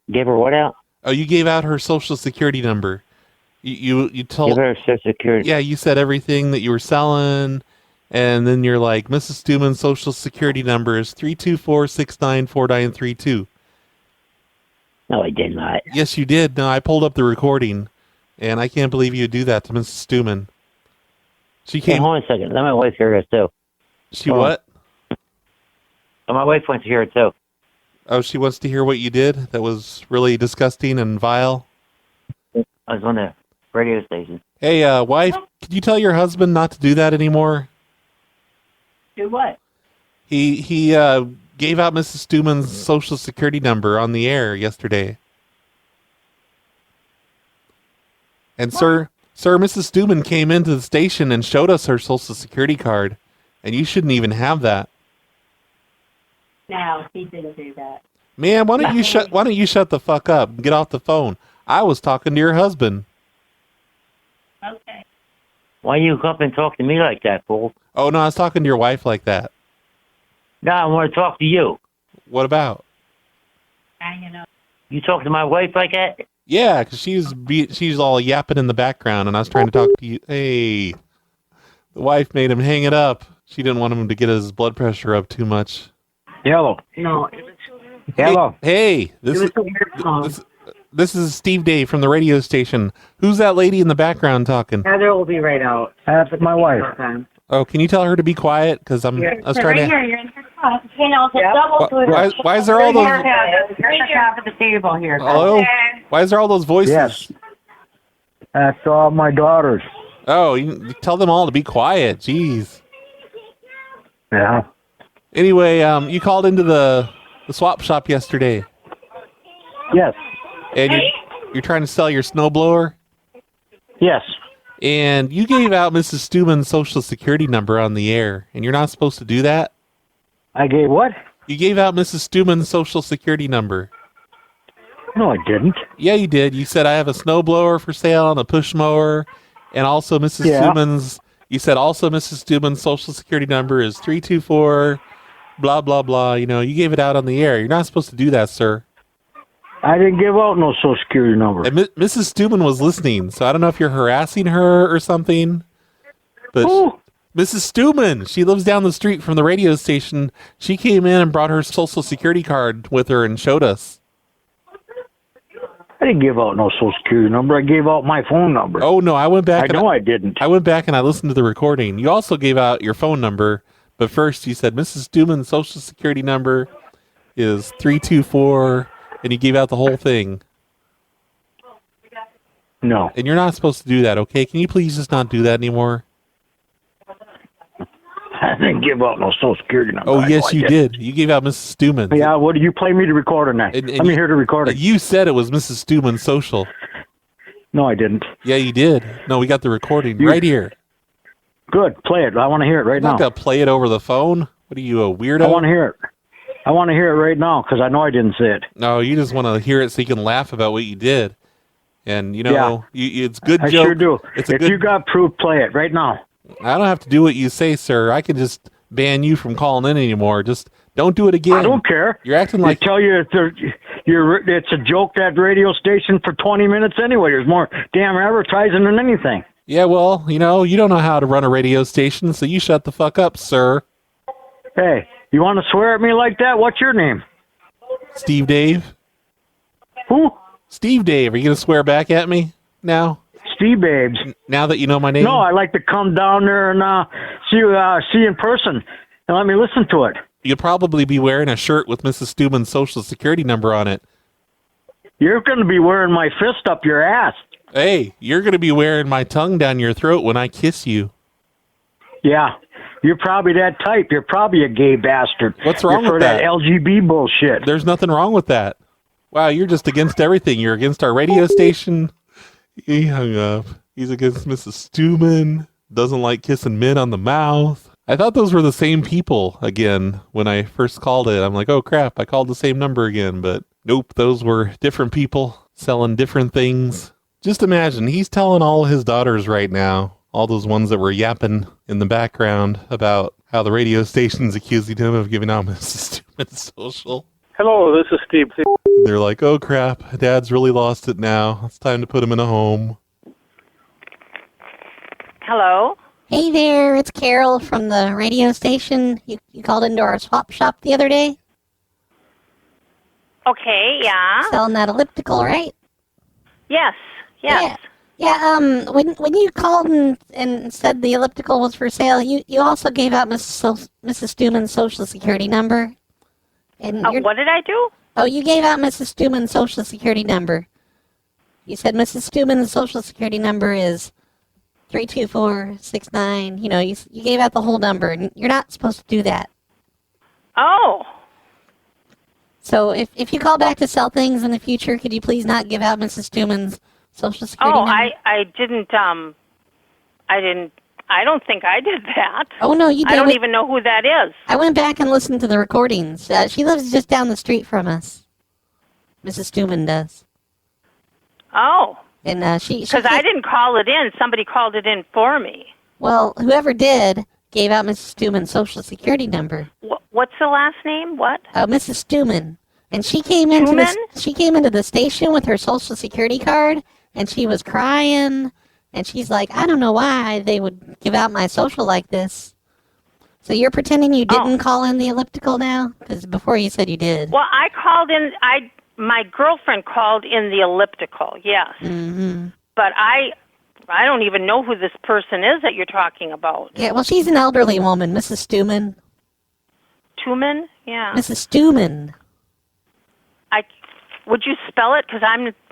what out? Oh, you gave out her social security number. You told... Give her social security. Yeah, you said everything that you were selling, and then you're like, Mrs. Stewman's social security number is 324-694932. No, I did not. Yes, you did. No, I pulled up the recording, and I can't believe you'd do that to Mrs. Stewman. She came... Hey, hold on a second. Let my wife hear this, too. She what? Oh, my wife wants to hear it, too. Oh, she wants to hear what you did? That was really disgusting and vile? I was on the radio station. Hey, wife, could you tell your husband not to do that anymore? Do what? He gave out Mrs. Stewman's social security number on the air yesterday. And sir, Mrs. Stewman came into the station and showed us her social security card, and you shouldn't even have that. No, he didn't do that. Man, why don't you shut the fuck up and get off the phone? I was talking to your husband. Okay. Why you come up and talk to me like that, fool? Oh, no, I was talking to your wife like that. No, I want to talk to you. What about? Hanging up. You talk to my wife like that? Yeah, because she's all yapping in the background, and I was trying to talk to you. Hey, the wife made him hang it up. She didn't want him to get his blood pressure up too much. Hello. No. Hello. Hey, this is Steve Dave from the radio station. Who's that lady in the background talking? Heather will be right out. That's my wife. Oh, can you tell her to be quiet? Because I was trying to. You're in the spot. You know, it's a double Why is there all those? You're at the top of the table here. Hello? Why is there all those voices? Yes. That's all my daughters. Oh, you tell them all to be quiet. Jeez. Yeah. Anyway, you called into the swap shop yesterday. Yes. And you're trying to sell your snowblower? Yes. And you gave out Mrs. Stewman's social security number on the air, and you're not supposed to do that? I gave what? You gave out Mrs. Stewman's social security number. No, I didn't. Yeah, you did. You said I have a snowblower for sale and a push mower, and also Mrs. Stewman's. You said also Mrs. Stewman's social security number is 324, blah blah blah. You know, you gave it out on the air. You're not supposed to do that, sir. I didn't give out no social security number. And Mrs. Stewman was listening, so I don't know if you're harassing her or something. But Mrs. Stewman, she lives down the street from the radio station. She came in and brought her social security card with her and showed us. I didn't give out no social security number. I gave out my phone number. Oh, no, I went back. I didn't. I went back and I listened to the recording. You also gave out your phone number, but first you said Mrs. Stewman's social security number is 324, and you gave out the whole thing. No. And you're not supposed to do that, okay? Can you please just not do that anymore? I didn't give out no social security number. Oh, yes, you did. You gave out Mrs. Stewman's. Yeah, what did you play me the recording that? Let me hear the recording. You said it was Mrs. Stewman's social. No, I didn't. Yeah, you did. No, we got the recording right here. Good. Play it. I want to hear it right now. I'm not going to play it over the phone. What are you, a weirdo? I want to hear it. I want to hear it right now because I know I didn't say it. No, you just want to hear it so you can laugh about what you did. And, you know, it's good joke. I sure do. If you got proof, play it right now. I don't have to do what you say, sir. I can just ban you from calling in anymore. Just don't do it again. I don't care. You're acting like... I tell you, it's a joke, that radio station, for 20 minutes anyway. There's more damn advertising than anything. Yeah, well, you know, you don't know how to run a radio station, so you shut the fuck up, sir. Hey, you want to swear at me like that? What's your name? Steve Dave. Who? Steve Dave. Are you going to swear back at me now? Steve Babes. Now that you know my name? No, I like to come down there and see you in person and let me listen to it. You'll probably be wearing a shirt with Mrs. Stewman's social security number on it. You're going to be wearing my fist up your ass. Hey, you're going to be wearing my tongue down your throat when I kiss you. Yeah, you're probably that type. You're probably a gay bastard. What's wrong with that? LGB bullshit. There's nothing wrong with that. Wow, you're just against everything. You're against our radio station. He hung up. He's against Mrs. Stewman. Doesn't like kissing men on the mouth. I thought those were the same people again when I first called it. I'm like, oh crap, I called the same number again. But nope, those were different people selling different things. Just imagine, he's telling all his daughters right now, all those ones that were yapping in the background about how the radio station's accusing him of giving out Mrs. Stewman's social. Hello, this is Steve. They're like, oh crap, Dad's really lost it now. It's time to put him in a home. Hello? Hey there, it's Carol from the radio station. You called into our swap shop the other day? Okay, yeah. Selling that elliptical, right? Yes. Yeah, when you called and said the elliptical was for sale, you also gave out Mrs. Stewman's social security number. And what did I do? Oh, you gave out Mrs. Stewman's social security number. You said Mrs. Stewman's social security number is 32469. You know, you gave out the whole number, and you're not supposed to do that. Oh. So if you call back to sell things in the future, could you please not give out Mrs. Stewman's social security number? I didn't, I don't think I did that. Oh, no, you did. I don't even know who that is. I went back and listened to the recordings. She lives just down the street from us. Mrs. Stewman does. Oh. And because I didn't call it in. Somebody called it in for me. Well, whoever did gave out Mrs. Stewman's social security number. What's the last name? What? Mrs. Stewman. And she came into the station with her social security card, and she was crying. And she's like, I don't know why they would give out my social like this. So you're pretending you didn't call in the elliptical now? Because before you said you did. Well, I called in. My girlfriend called in the elliptical, yes. Mm-hmm. But I I don't even know who this person is that you're talking about. Yeah, well, she's an elderly woman, Mrs. Stewman. Tuman? Yeah. Mrs. Stewman. Would you spell it? Because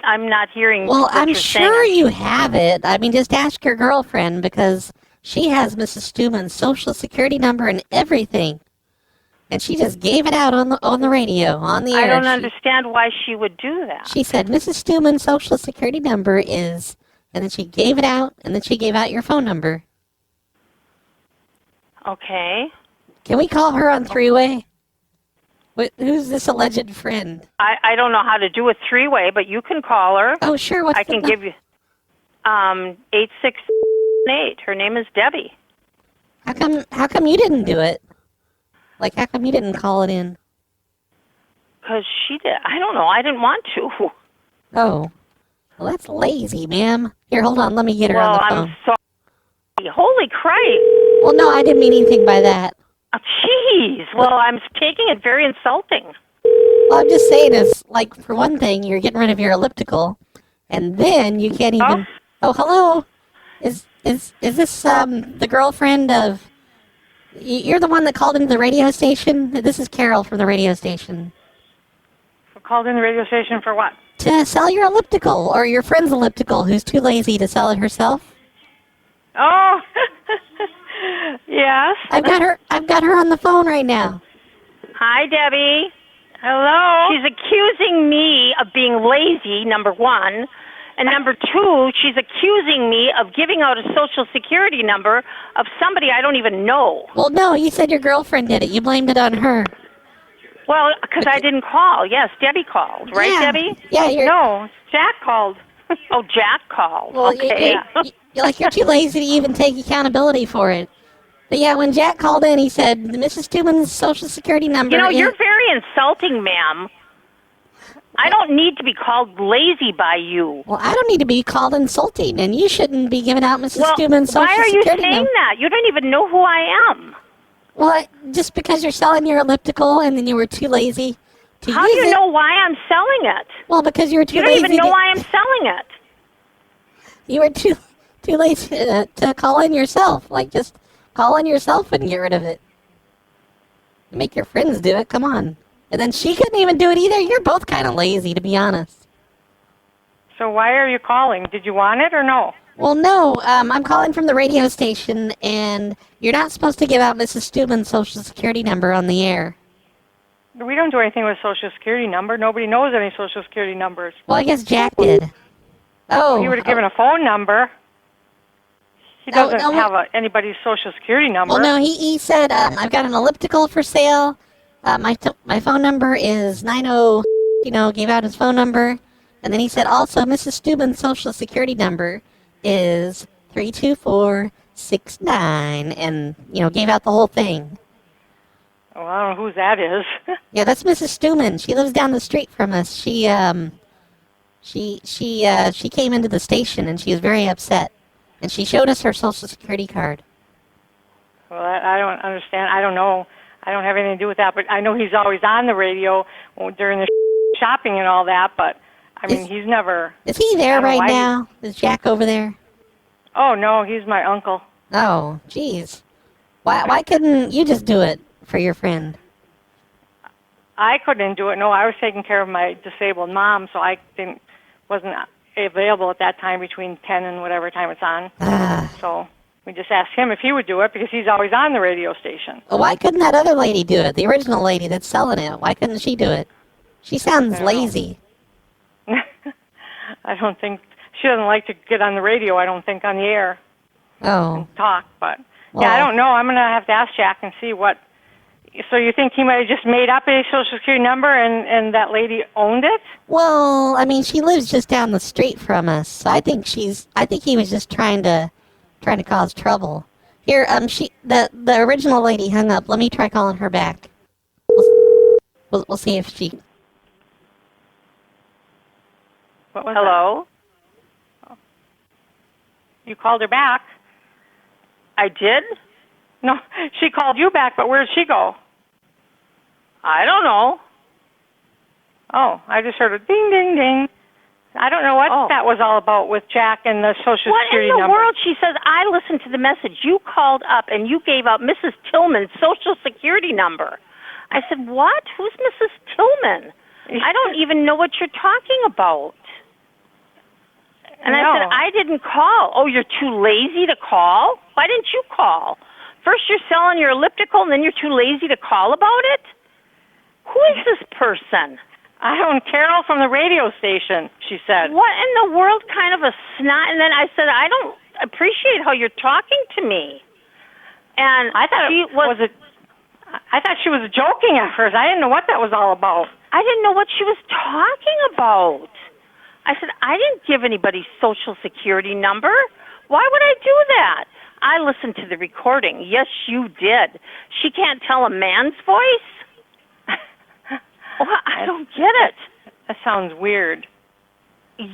I'm not hearing. Well, what I'm you're sure saying. you have it. I mean, just ask your girlfriend because she has Mrs. Stewman's social security number and everything, and she just gave it out on the radio on the air. I don't understand why she would do that. She said Mrs. Stewman's social security number is, and then she gave it out, and then she gave out your phone number. Okay. Can we call her on three-way? Who's this alleged friend? I don't know how to do a three-way, but you can call her. Oh, sure. What's I can give you 8668. Her name is Debbie. How come you didn't do it? Like, how come you didn't call it in? Because she did. I don't know. I didn't want to. Oh. Well, that's lazy, ma'am. Here, hold on. Let me get her on the phone. I'm sorry. Holy Christ. Well, no, I didn't mean anything by that. Oh, jeez. Well, I'm taking it very insulting. Well, I'm just saying is, like, for one thing, you're getting rid of your elliptical, and then you can't even... Oh, hello? Is this, the girlfriend of... You're the one that called into the radio station? This is Carol from the radio station. Called in the radio station for what? To sell your elliptical, or your friend's elliptical, who's too lazy to sell it herself. Oh, yes. I've got her on the phone right now. Hi, Debbie. Hello. She's accusing me of being lazy, number one. And number two, she's accusing me of giving out a social security number of somebody I don't even know. Well, no, you said your girlfriend did it. You blamed it on her. Well, because I didn't call. Yes, Debbie called. Right, yeah. Debbie? Yeah, No, Jack called. Oh, Jack called. Well, okay. You're too lazy to even take accountability for it. But yeah, when Jack called in, he said, Mrs. Stewman's social security number... You know, you're very insulting, ma'am. I don't need to be called lazy by you. Well, I don't need to be called insulting, and you shouldn't be giving out Mrs. Stewman's social why are security you saying number. that? You don't even know who I am. Well, just because you're selling your elliptical and then you were too lazy to use it... How do you know why I'm selling it? Well, because you were too lazy You don't even know why I'm selling it. You were too lazy to call in yourself. Like, just call in yourself and get rid of it. Make your friends do it, come on. And then she couldn't even do it either. You're both kind of lazy, to be honest. So why are you calling? Did you want it or no? Well, no. I'm calling from the radio station, and you're not supposed to give out Mrs. Stewman's social security number on the air. We don't do anything with social security number. Nobody knows any social security numbers. Well, I guess Jack did. Oh. You would have given a phone number. He doesn't have anybody's social security number. Well, no, he said, I've got an elliptical for sale. My phone number is 90, gave out his phone number. And then he said also Mrs. Stewman's social security number is 32469, and, gave out the whole thing. Well, I don't know who that is. Yeah, that's Mrs. Stewman. She lives down the street from us. She came into the station, and she was very upset. And she showed us her social security card. Well, I don't understand. I don't know. I don't have anything to do with that, but I know he's always on the radio during the shopping and all that, but, I mean, he's never... Is he there right now? Is Jack over there? Oh, no, he's my uncle. Oh, jeez. Why couldn't you just do it for your friend? I couldn't do it. No, I was taking care of my disabled mom, so I wasn't available at that time between 10 and whatever time it's on. So we just asked him if he would do it because he's always on the radio station. Well, why couldn't that other lady do it? The original lady that's selling it. Why couldn't she do it? She sounds lazy. I don't think... She doesn't like to get on the radio, I don't think, on the air. Oh. And talk, but... Well, yeah, I don't know. I'm going to have to ask Jack and see what... So you think he might have just made up a social security number and that lady owned it? Well, I mean, she lives just down the street from us. So I think he was just trying to cause trouble. Here, the original lady hung up. Let me try calling her back. We'll see if she... What was Hello? That? You called her back? I did? No, she called you back, but where did she go? I don't know. Oh, I just heard a ding, ding, ding. I don't know what that was all about with Jack and the Social Security number. What in the world? She says, I listened to the message. You called up and you gave out Mrs. Tillman's Social Security number. I said, what? Who's Mrs. Tillman? I don't even know what you're talking about. And I said, I didn't call. Oh, you're too lazy to call? Why didn't you call? First you're selling your elliptical, and then you're too lazy to call about it? Who is this person? I don't, Carol from the radio station, she said. What in the world kind of a snot? And then I said, I don't appreciate how you're talking to me. And I thought I thought she was joking at first. I didn't know what that was all about. I didn't know what she was talking about. I said, I didn't give anybody's Social Security number. Why would I do that? I listened to the recording. Yes, you did. She can't tell a man's voice? Well, I don't get it. That sounds weird.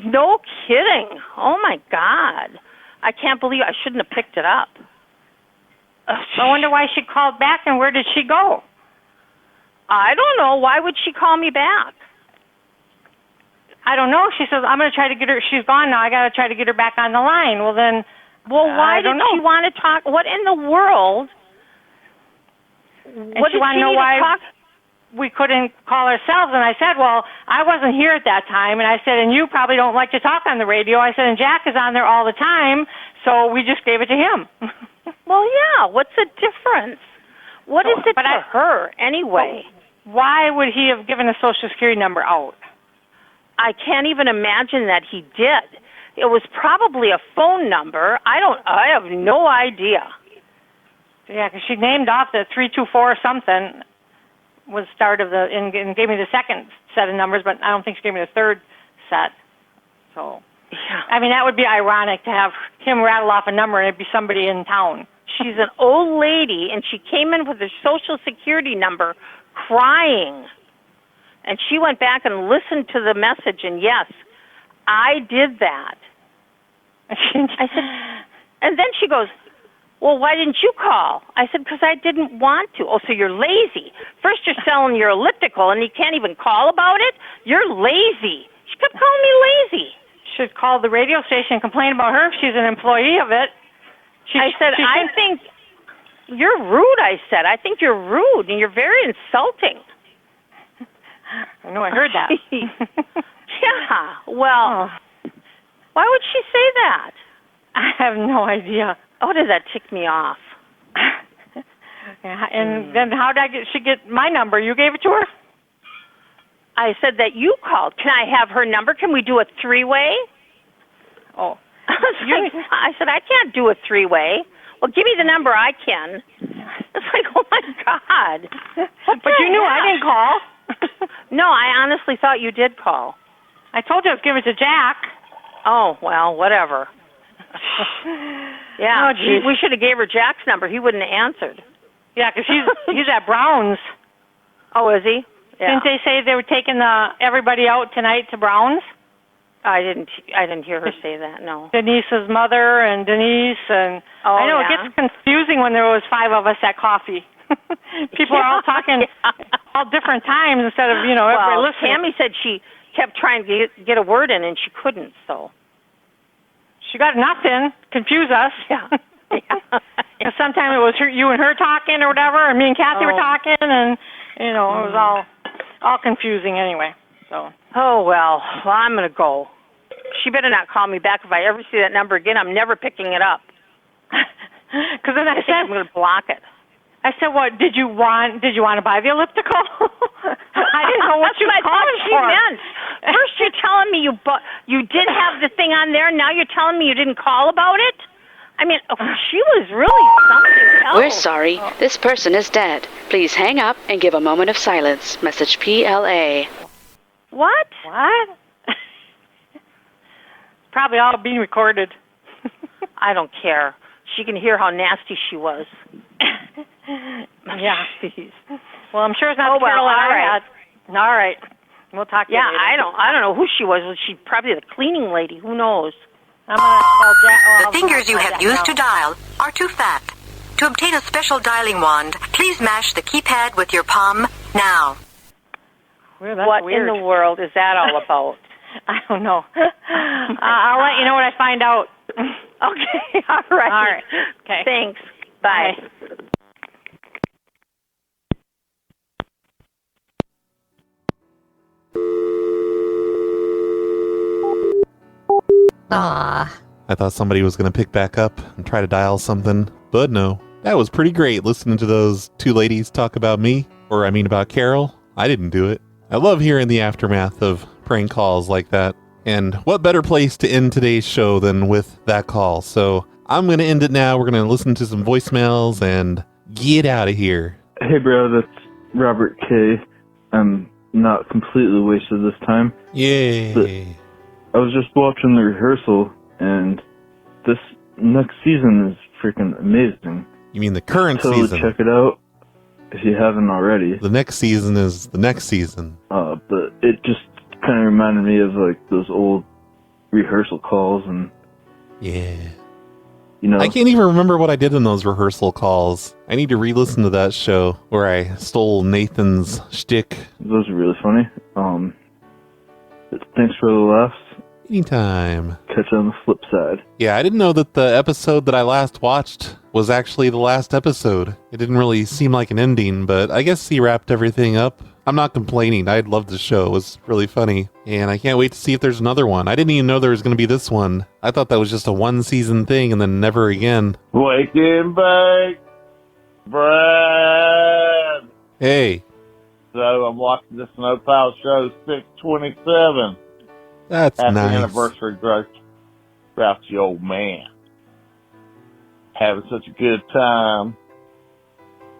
No kidding. Oh, my God. I can't believe I shouldn't have picked it up. I wonder why she called back, and where did she go? I don't know. Why would she call me back? I don't know. She says, I'm going to try to get her. She's gone now. I got to try to get her back on the line. Well, then, why did she want to talk? What in the world? What did she want to know why we couldn't call ourselves? And I said, well, I wasn't here at that time. And I said, and you probably don't like to talk on the radio. I said, and Jack is on there all the time, so we just gave it to him. Well, yeah. What's the difference? What is it to her anyway? Why would he have given a Social Security number out? I can't even imagine that he did. It was probably a phone number. I have no idea. Yeah, because she named off the 324 or something was the start of and gave me the second set of numbers, but I don't think she gave me the third set. So, yeah. I mean, that would be ironic to have him rattle off a number and it'd be somebody in town. She's an old lady, and she came in with her Social Security number crying. And she went back and listened to the message, and yes, I did that. I said, and then she goes, well, why didn't you call? I said, because I didn't want to. Oh, so you're lazy. First you're selling your elliptical, and you can't even call about it? You're lazy. She kept calling me lazy. Should call the radio station and complain about her if she's an employee of it. I said, I think you're rude, I said. I think you're rude, and you're very insulting. I know, I heard that. Yeah, well, why would she say that? I have no idea. Oh, did that tick me off? Yeah, and then how did she get my number? You gave it to her? I said that you called. Can I have her number? Can we do a three-way? Oh. I said, I can't do a three-way. Well, give me the number. I can. It's like, oh, my God. But you knew I didn't call. No, I honestly thought you did call. I told you I was giving it to Jack. Oh, well, whatever. Yeah, we should have gave her Jack's number. He wouldn't have answered. Yeah, because he's at Brown's. Oh, is he? Yeah. Didn't they say they were taking everybody out tonight to Brown's? I didn't hear her say that, no. Denise's mother and Denise and I know it gets confusing when there was 5 of us at coffee. People are all talking all different times instead of, everybody listening. Tammy said she kept trying to get a word in and she couldn't, so. She got nothing, confuse us. Yeah. Because sometimes it was you and her talking or whatever, and me and Kathy were talking, and, it was all confusing anyway, so. Oh, well, I'm going to go. She better not call me back. If I ever see that number again, I'm never picking it up. Because then I said, I'm going to block it. I said, what, did you want to buy the elliptical? I didn't know what you called she meant. First you're telling me you did have the thing on there, now you're telling me you didn't call about it? I mean, she was really something else. We're sorry. This person is dead. Please hang up and give a moment of silence. Message PLA. What? What? Probably all being recorded. I don't care. She can hear how nasty she was. Yeah. Well, I'm sure it's not the Carol I had. All right. We'll talk to you later. I don't know who she was. She probably the cleaning lady. Who knows? I'm going to call Jack. The fingers you have used to dial are too fat. To obtain a special dialing wand, please mash the keypad with your palm now. Well, that's what weird. In the world is that all about? I don't know. I'll let you know when I find out. Okay, all right. All right. Okay. Thanks. Bye. Ah. I thought somebody was going to pick back up and try to dial something, but no. That was pretty great listening to those two ladies talk about me, or I mean about Carol. I didn't do it. I love hearing the aftermath of prank calls like that. And what better place to end today's show than with that call? So I'm going to end it now. We're going to listen to some voicemails and get out of here. Hey, bro, that's Robert K. I'm not completely wasted this time. Yay. But I was just watching the rehearsal, and this next season is freaking amazing. You mean the current totally season? Check it out if you haven't already. The next season is the next season. But it just kind of reminded me of like those old rehearsal calls, and yeah, you know, I can't even remember what I did in those rehearsal calls. I need to re-listen to that show where I stole Nathan's shtick. Those are really funny. Thanks for the laughs. Anytime. Catch you on the flip side. Yeah, I didn't know that the episode that I last watched was actually the last episode. It didn't really seem like an ending, but I guess he wrapped everything up. I'm not complaining. I loved the show. It was really funny. And I can't wait to see if there's another one. I didn't even know there was going to be this one. I thought that was just a one-season thing and then never again. Wake and bake, Brad. Hey. So I'm watching the Snow Plow show 627. That's Happy nice. anniversary, Grouchy old man. Having such a good time.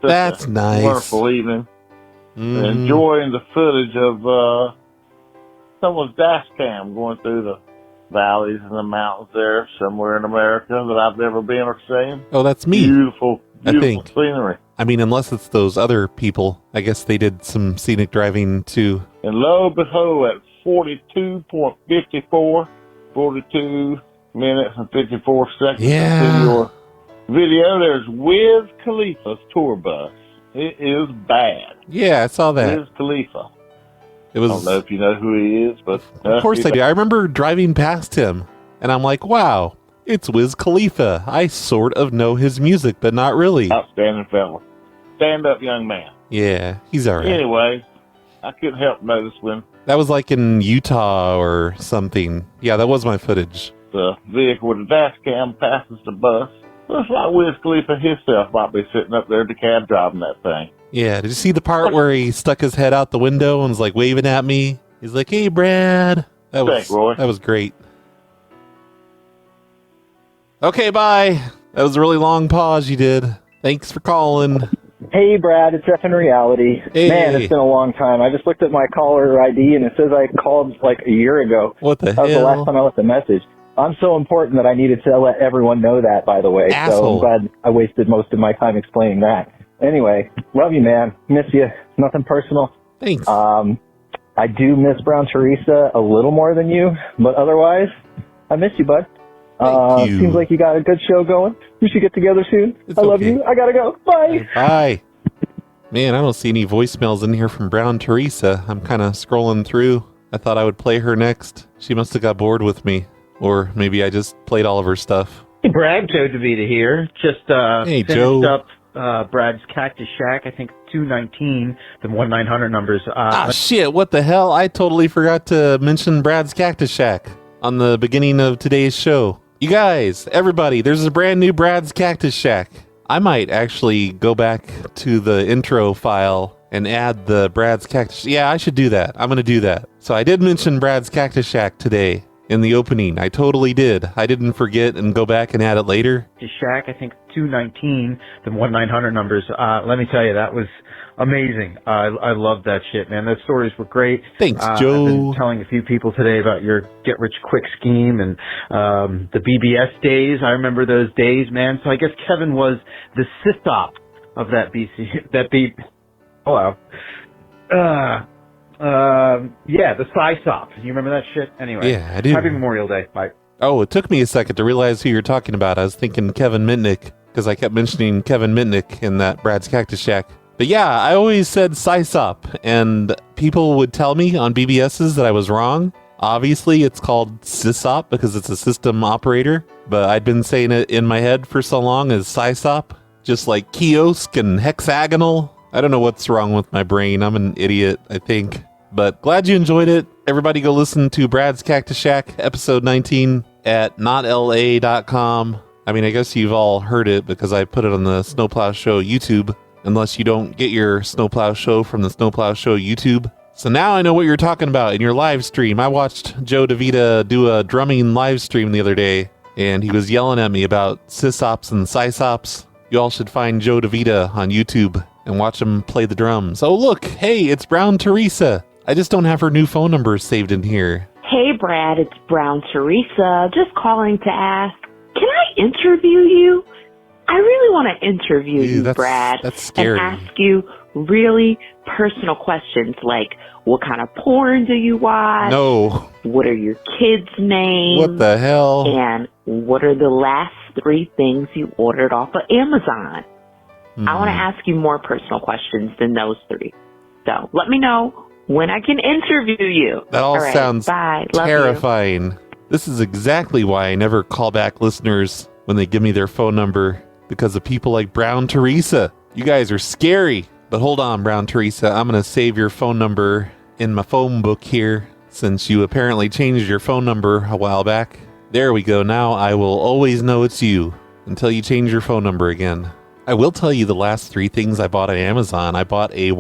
Such That's a nice. Wonderful evening. Mm. Enjoying the footage of someone's dash cam going through the valleys and the mountains there somewhere in America that I've never been or seen. Oh, that's me. Beautiful, I beautiful think. scenery. I mean, unless it's those other people. I guess they did some scenic driving too. And lo and behold, at 42.54, 42 minutes and 54 seconds Yeah. into your video, there's Wiz Khalifa's tour bus. It is bad. Yeah, I saw that. Wiz Khalifa. It was. I don't know if you know who he is, but Of course I do. I remember driving past him, and I'm like, wow, it's Wiz Khalifa. I sort of know his music, but not really. Outstanding fella. Stand-up young man. Yeah, he's all right. Anyway, I couldn't help notice when That was like in Utah or something. Yeah, that was my footage. the vehicle with the dash cam passes the bus. Looks like Wiz Khalifa himself might be sitting up there at the cab driving that thing. Yeah, did you see the part where he stuck his head out the window and was like waving at me? He's like, hey, Brad. That Thanks, Roy. That was great. Okay, bye. That was a really long pause you did. Thanks for calling. Hey, Brad, it's F in Reality. Hey. Man, it's been a long time. I just looked at my caller ID, and it says I called like a year ago. What the That was the hell? last time I left a message. I'm so important that I needed to let everyone know that, by the way. So Asshole. I'm glad I wasted most of my time explaining that. Anyway, love you, man. Miss you. Nothing personal. Thanks. I do miss Brown Teresa a little more than you, but otherwise, I miss you, bud. Thank you. Seems like you got a good show going. We should get together soon. I love okay. you. I gotta go. Bye. Bye. Man, I don't see any voicemails in here from Brown Teresa. I'm kind of scrolling through. I thought I would play her next. She must have got bored with me. Or maybe I just played all of her stuff. Hey, Brad, Joe DiVita here. Just Hey, finished Joe. up Brad's Cactus Shack. I think 219, the 1-900 numbers. Shit, what the hell? I totally forgot to mention Brad's Cactus Shack on the beginning of today's show. You guys, everybody, there's a brand new Brad's Cactus Shack. I might actually go back to the intro file and add the Brad's Cactus. Yeah, I should do that. I'm going to do that. So I did mention Brad's Cactus Shack today in the opening. I totally did. I didn't forget and go back and add it later. Cactus Shack, I think 219, the 1-900 numbers. Let me tell you, that was amazing. I loved that shit, man. Those stories were great. Thanks, Joe. I've been telling a few people today about your get-rich-quick scheme and the BBS days. I remember those days, man. So I guess Kevin was the sysop of that Hello. Yeah, the SISOP. You remember that shit? Anyway. Yeah, I do. Happy Memorial Day. Bye. Oh, it took me a second to realize who you're talking about. I was thinking Kevin Mitnick because I kept mentioning Kevin Mitnick in that Brad's Cactus Shack. But yeah, I always said SISOP, and people would tell me on BBSs that I was wrong. Obviously, it's called sysop because it's a system operator, but I'd been saying it in my head for so long as sysop, just like kiosk and hexagonal. I don't know what's wrong with my brain. I'm an idiot, I think. But glad you enjoyed it. Everybody go listen to Brad's Cactus Shack, episode 19 at notla.com. I mean, I guess you've all heard it because I put it on the Snow Plow Show YouTube, unless you don't get your Snow Plow Show from the Snow Plow Show YouTube. So now I know what you're talking about in your live stream. I watched Joe DiVita do a drumming live stream the other day, and he was yelling at me about sysops and sysops. You all should find Joe DiVita on YouTube and watch him play the drums. Oh, look, hey, it's Brown Teresa. I just don't have her new phone number saved in here. Hey, Brad, it's Brown Teresa. Just calling to ask, can I interview you? I really want to interview you, Brad. That's scary. And ask you really personal questions like, what kind of porn do you watch? No. What are your kids' names? What the hell? And what are the last 3 things you ordered off of Amazon? I want to ask you more personal questions than those 3. So let me know when I can interview you. That all right, sounds bye. Love terrifying. you. This is exactly why I never call back listeners when they give me their phone number, because of people like Brown Teresa. You guys are scary. But hold on, Brown Teresa. I'm going to save your phone number in my phone book here, since you apparently changed your phone number a while back. There we go. Now I will always know it's you until you change your phone number again. I will tell you the last 3 things I bought on Amazon. I bought a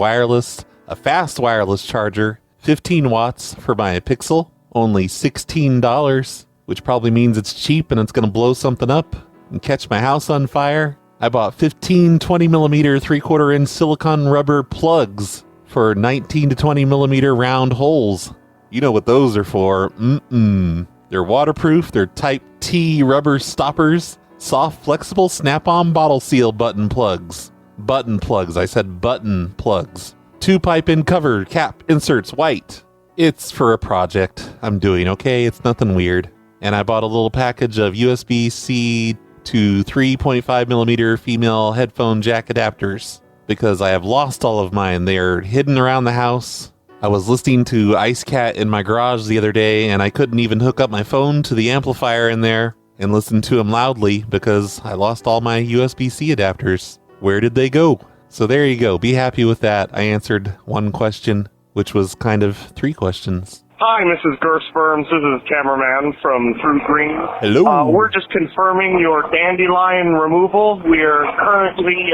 fast wireless charger, 15 watts for my Pixel, only $16, which probably means it's cheap and it's going to blow something up and catch my house on fire. I bought 15 20mm 3/4 inch silicone rubber plugs for 19 to 20 millimeter round holes. You know what those are for. They're waterproof, they're type T rubber stoppers, soft, flexible, snap-on bottle seal button plugs. Button plugs, I said button plugs. 2-pipe-in cover, cap, inserts, white. It's for a project I'm doing, okay? It's nothing weird. And I bought a little package of USB-C to 3.5mm female headphone jack adapters, because I have lost all of mine. They are hidden around the house. I was listening to Ice Cat in my garage the other day, and I couldn't even hook up my phone to the amplifier in there and listen to him loudly because I lost all my USB-C adapters. Where did they go? So there you go. Be happy with that. I answered 1 question, which was kind of 3 questions. Hi, Mrs. Gersperms. This is cameraman from Fruit Green. Hello. We're just confirming your dandelion removal. We are currently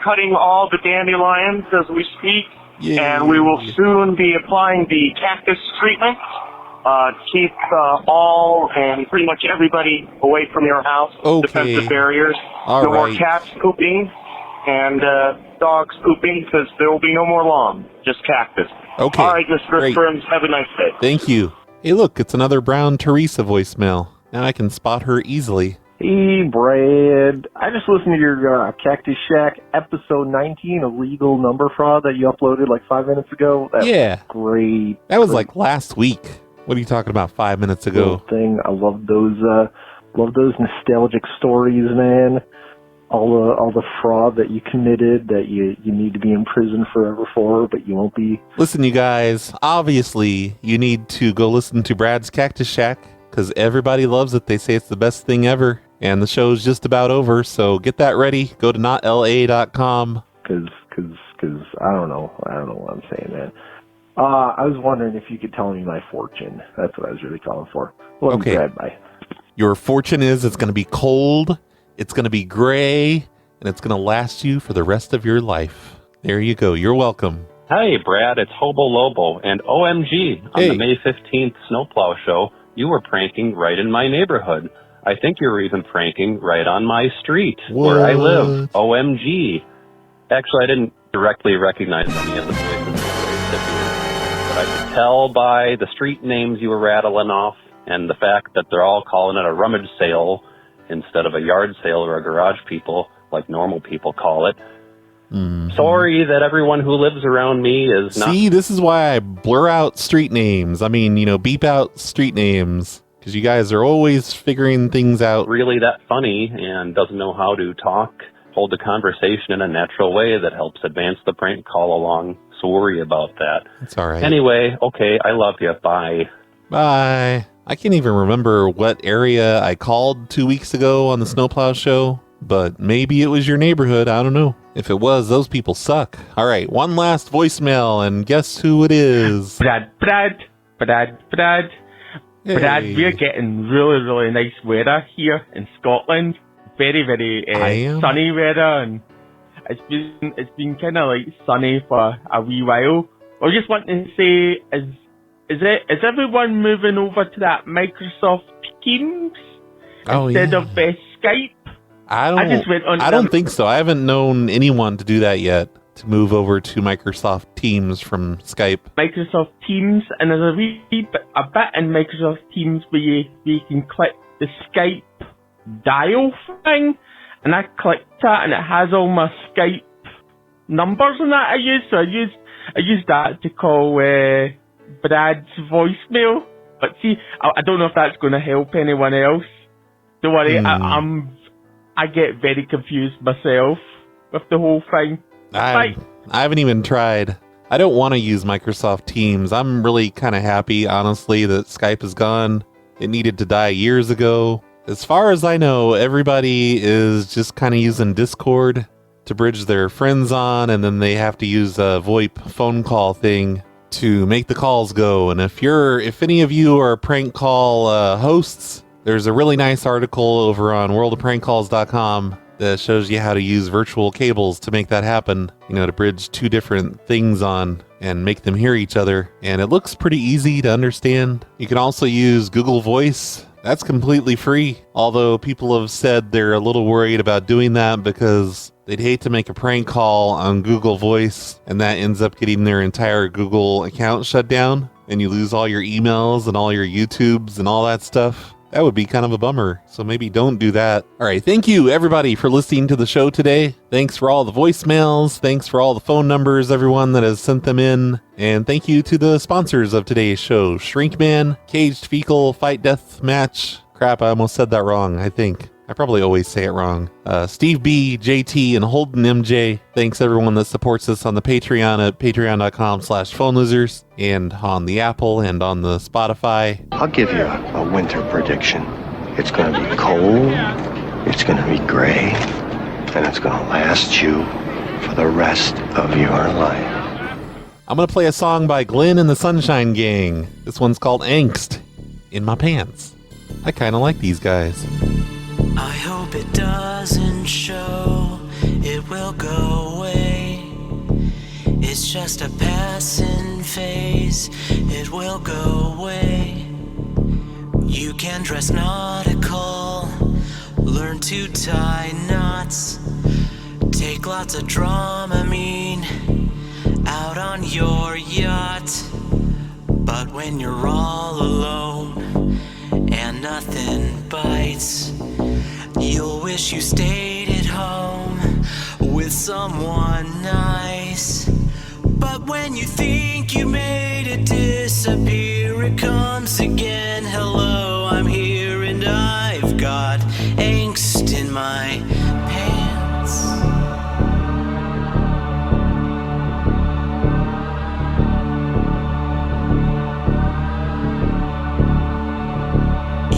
cutting all the dandelions as we speak, and we will soon be applying the cactus treatment. Keep all and pretty much everybody away from your house. Okay. Defensive barriers. All no more right. cats pooping and dogs pooping, because there will be no more lawn. Just cactus. Okay. All right, Mr. Great. Burns, have a nice day. Thank you. Hey, look, it's another Brown Teresa voicemail. Now I can spot her easily. Hey, Brad. I just listened to your Cactus Shack episode 19, illegal number fraud that you uploaded like 5 minutes ago. That was great. That was like last week. What are you talking about 5 minutes ago? Thing. I love those nostalgic stories, man. All the fraud that you committed that you need to be in prison forever for, but you won't be. Listen, you guys, obviously you need to go listen to Brad's Cactus Shack, because everybody loves it. They say it's the best thing ever, and the show's just about over, so get that ready. Go to notla.com. Because I don't know what I'm saying, man. I was wondering if you could tell me my fortune. That's what I was really calling for. Love you, Brad. Bye. Your fortune is it's going to be cold, it's going to be gray, and it's going to last you for the rest of your life. There you go. You're welcome. Hey, Brad, it's Hobo Lobo, and OMG, on the May 15th Snowplow Show, you were pranking right in my neighborhood. I think you were even pranking right on my street where I live. OMG. Actually, I didn't directly recognize any of the voices but I could tell by the street names you were rattling off and the fact that they're all calling it a rummage sale instead of a yard sale or a garage people, like normal people call it. Sorry that everyone who lives around me is not... See, this is why I blur out street names. I mean, beep out street names. Because you guys are always figuring things out. Really that funny and doesn't know how to talk, hold the conversation in a natural way that helps advance the prank call along. Sorry about that. It's all right. Anyway, okay, I love you. Bye. Bye. I can't even remember what area I called 2 weeks ago on the Snow Plow show, but maybe it was your neighborhood. I don't know. If it was, those people suck. All right, one last voicemail, and guess who it is? Brad. Hey. Brad, we're getting really, really nice weather here in Scotland. Very, very sunny weather, and it's been kind of like sunny for a wee while. I just want to say, is everyone moving over to that Microsoft Teams instead of Skype? I don't think so. I haven't known anyone to do that yet, to move over to Microsoft Teams from Skype. Microsoft Teams, and there's a bit in Microsoft Teams where you can click the Skype dial thing, and I clicked that, and it has all my Skype numbers and that I use. So I used that to call Brad's voicemail. But see, I don't know if that's going to help anyone else. Don't worry, I get very confused myself with the whole thing. I haven't even tried. I don't want to use Microsoft Teams. I'm really kind of happy, honestly, that Skype is gone. It needed to die years ago. As far as I know, everybody is just kind of using Discord to bridge their friends on, and then they have to use a VoIP phone call thing to make the calls go. And if any of you are prank call hosts, there's a really nice article over on worldofprankcalls.com that shows you how to use virtual cables to make that happen, to bridge two different things on and make them hear each other. And it looks pretty easy to understand. You can also use Google Voice. That's completely free. Although people have said they're a little worried about doing that because they'd hate to make a prank call on Google Voice and that ends up getting their entire Google account shut down and you lose all your emails and all your YouTubes and all that stuff. That would be kind of a bummer, so maybe don't do that. All right, thank you, everybody, for listening to the show today. Thanks for all the voicemails. Thanks for all the phone numbers, everyone that has sent them in. And thank you to the sponsors of today's show, Shrinkman, Caged Fecal Fight Deathmatch. Crap, I almost said that wrong, I think. I probably always say it wrong. Steve B, JT, and Holden M.J. Thanks everyone that supports us on the Patreon at patreon.com/phonelosers and on the Apple and on the Spotify. I'll give you a winter prediction. It's going to be cold, it's going to be gray, and it's going to last you for the rest of your life. I'm going to play a song by Glen and the Sunshine Gang. This one's called Angst In My Pants. I kind of like these guys. I hope it doesn't show, it will go away. It's just a passing phase, it will go away. You can dress nautical, learn to tie knots, take lots of Dramamine out on your yacht. But when you're all alone and nothing bites, you'll wish you stayed at home with someone nice. But when you think you made it disappear, it comes again. Hello, I'm here and I've got angst in my pants.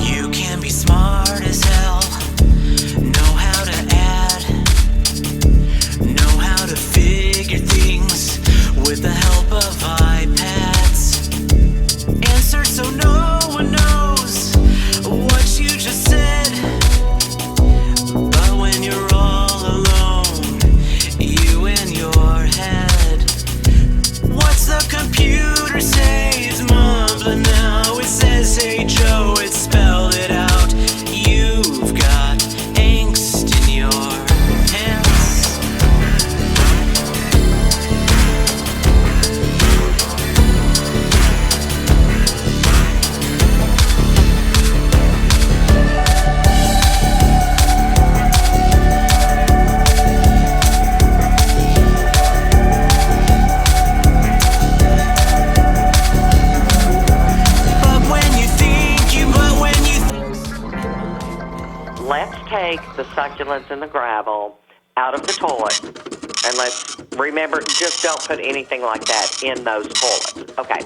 You can be smart as hell, know how to add, know how to figure things with the help of iPads. Insert so no one knows what you just said. But when you're all alone, you in your head, what's the computer say? It's mumbling now. It says, hey Joe, it spelled it out. You've got angst in your pants. Let's take the succulents and the gravel out of the toilet, and let's remember, just don't put anything like that in those toilets. Okay.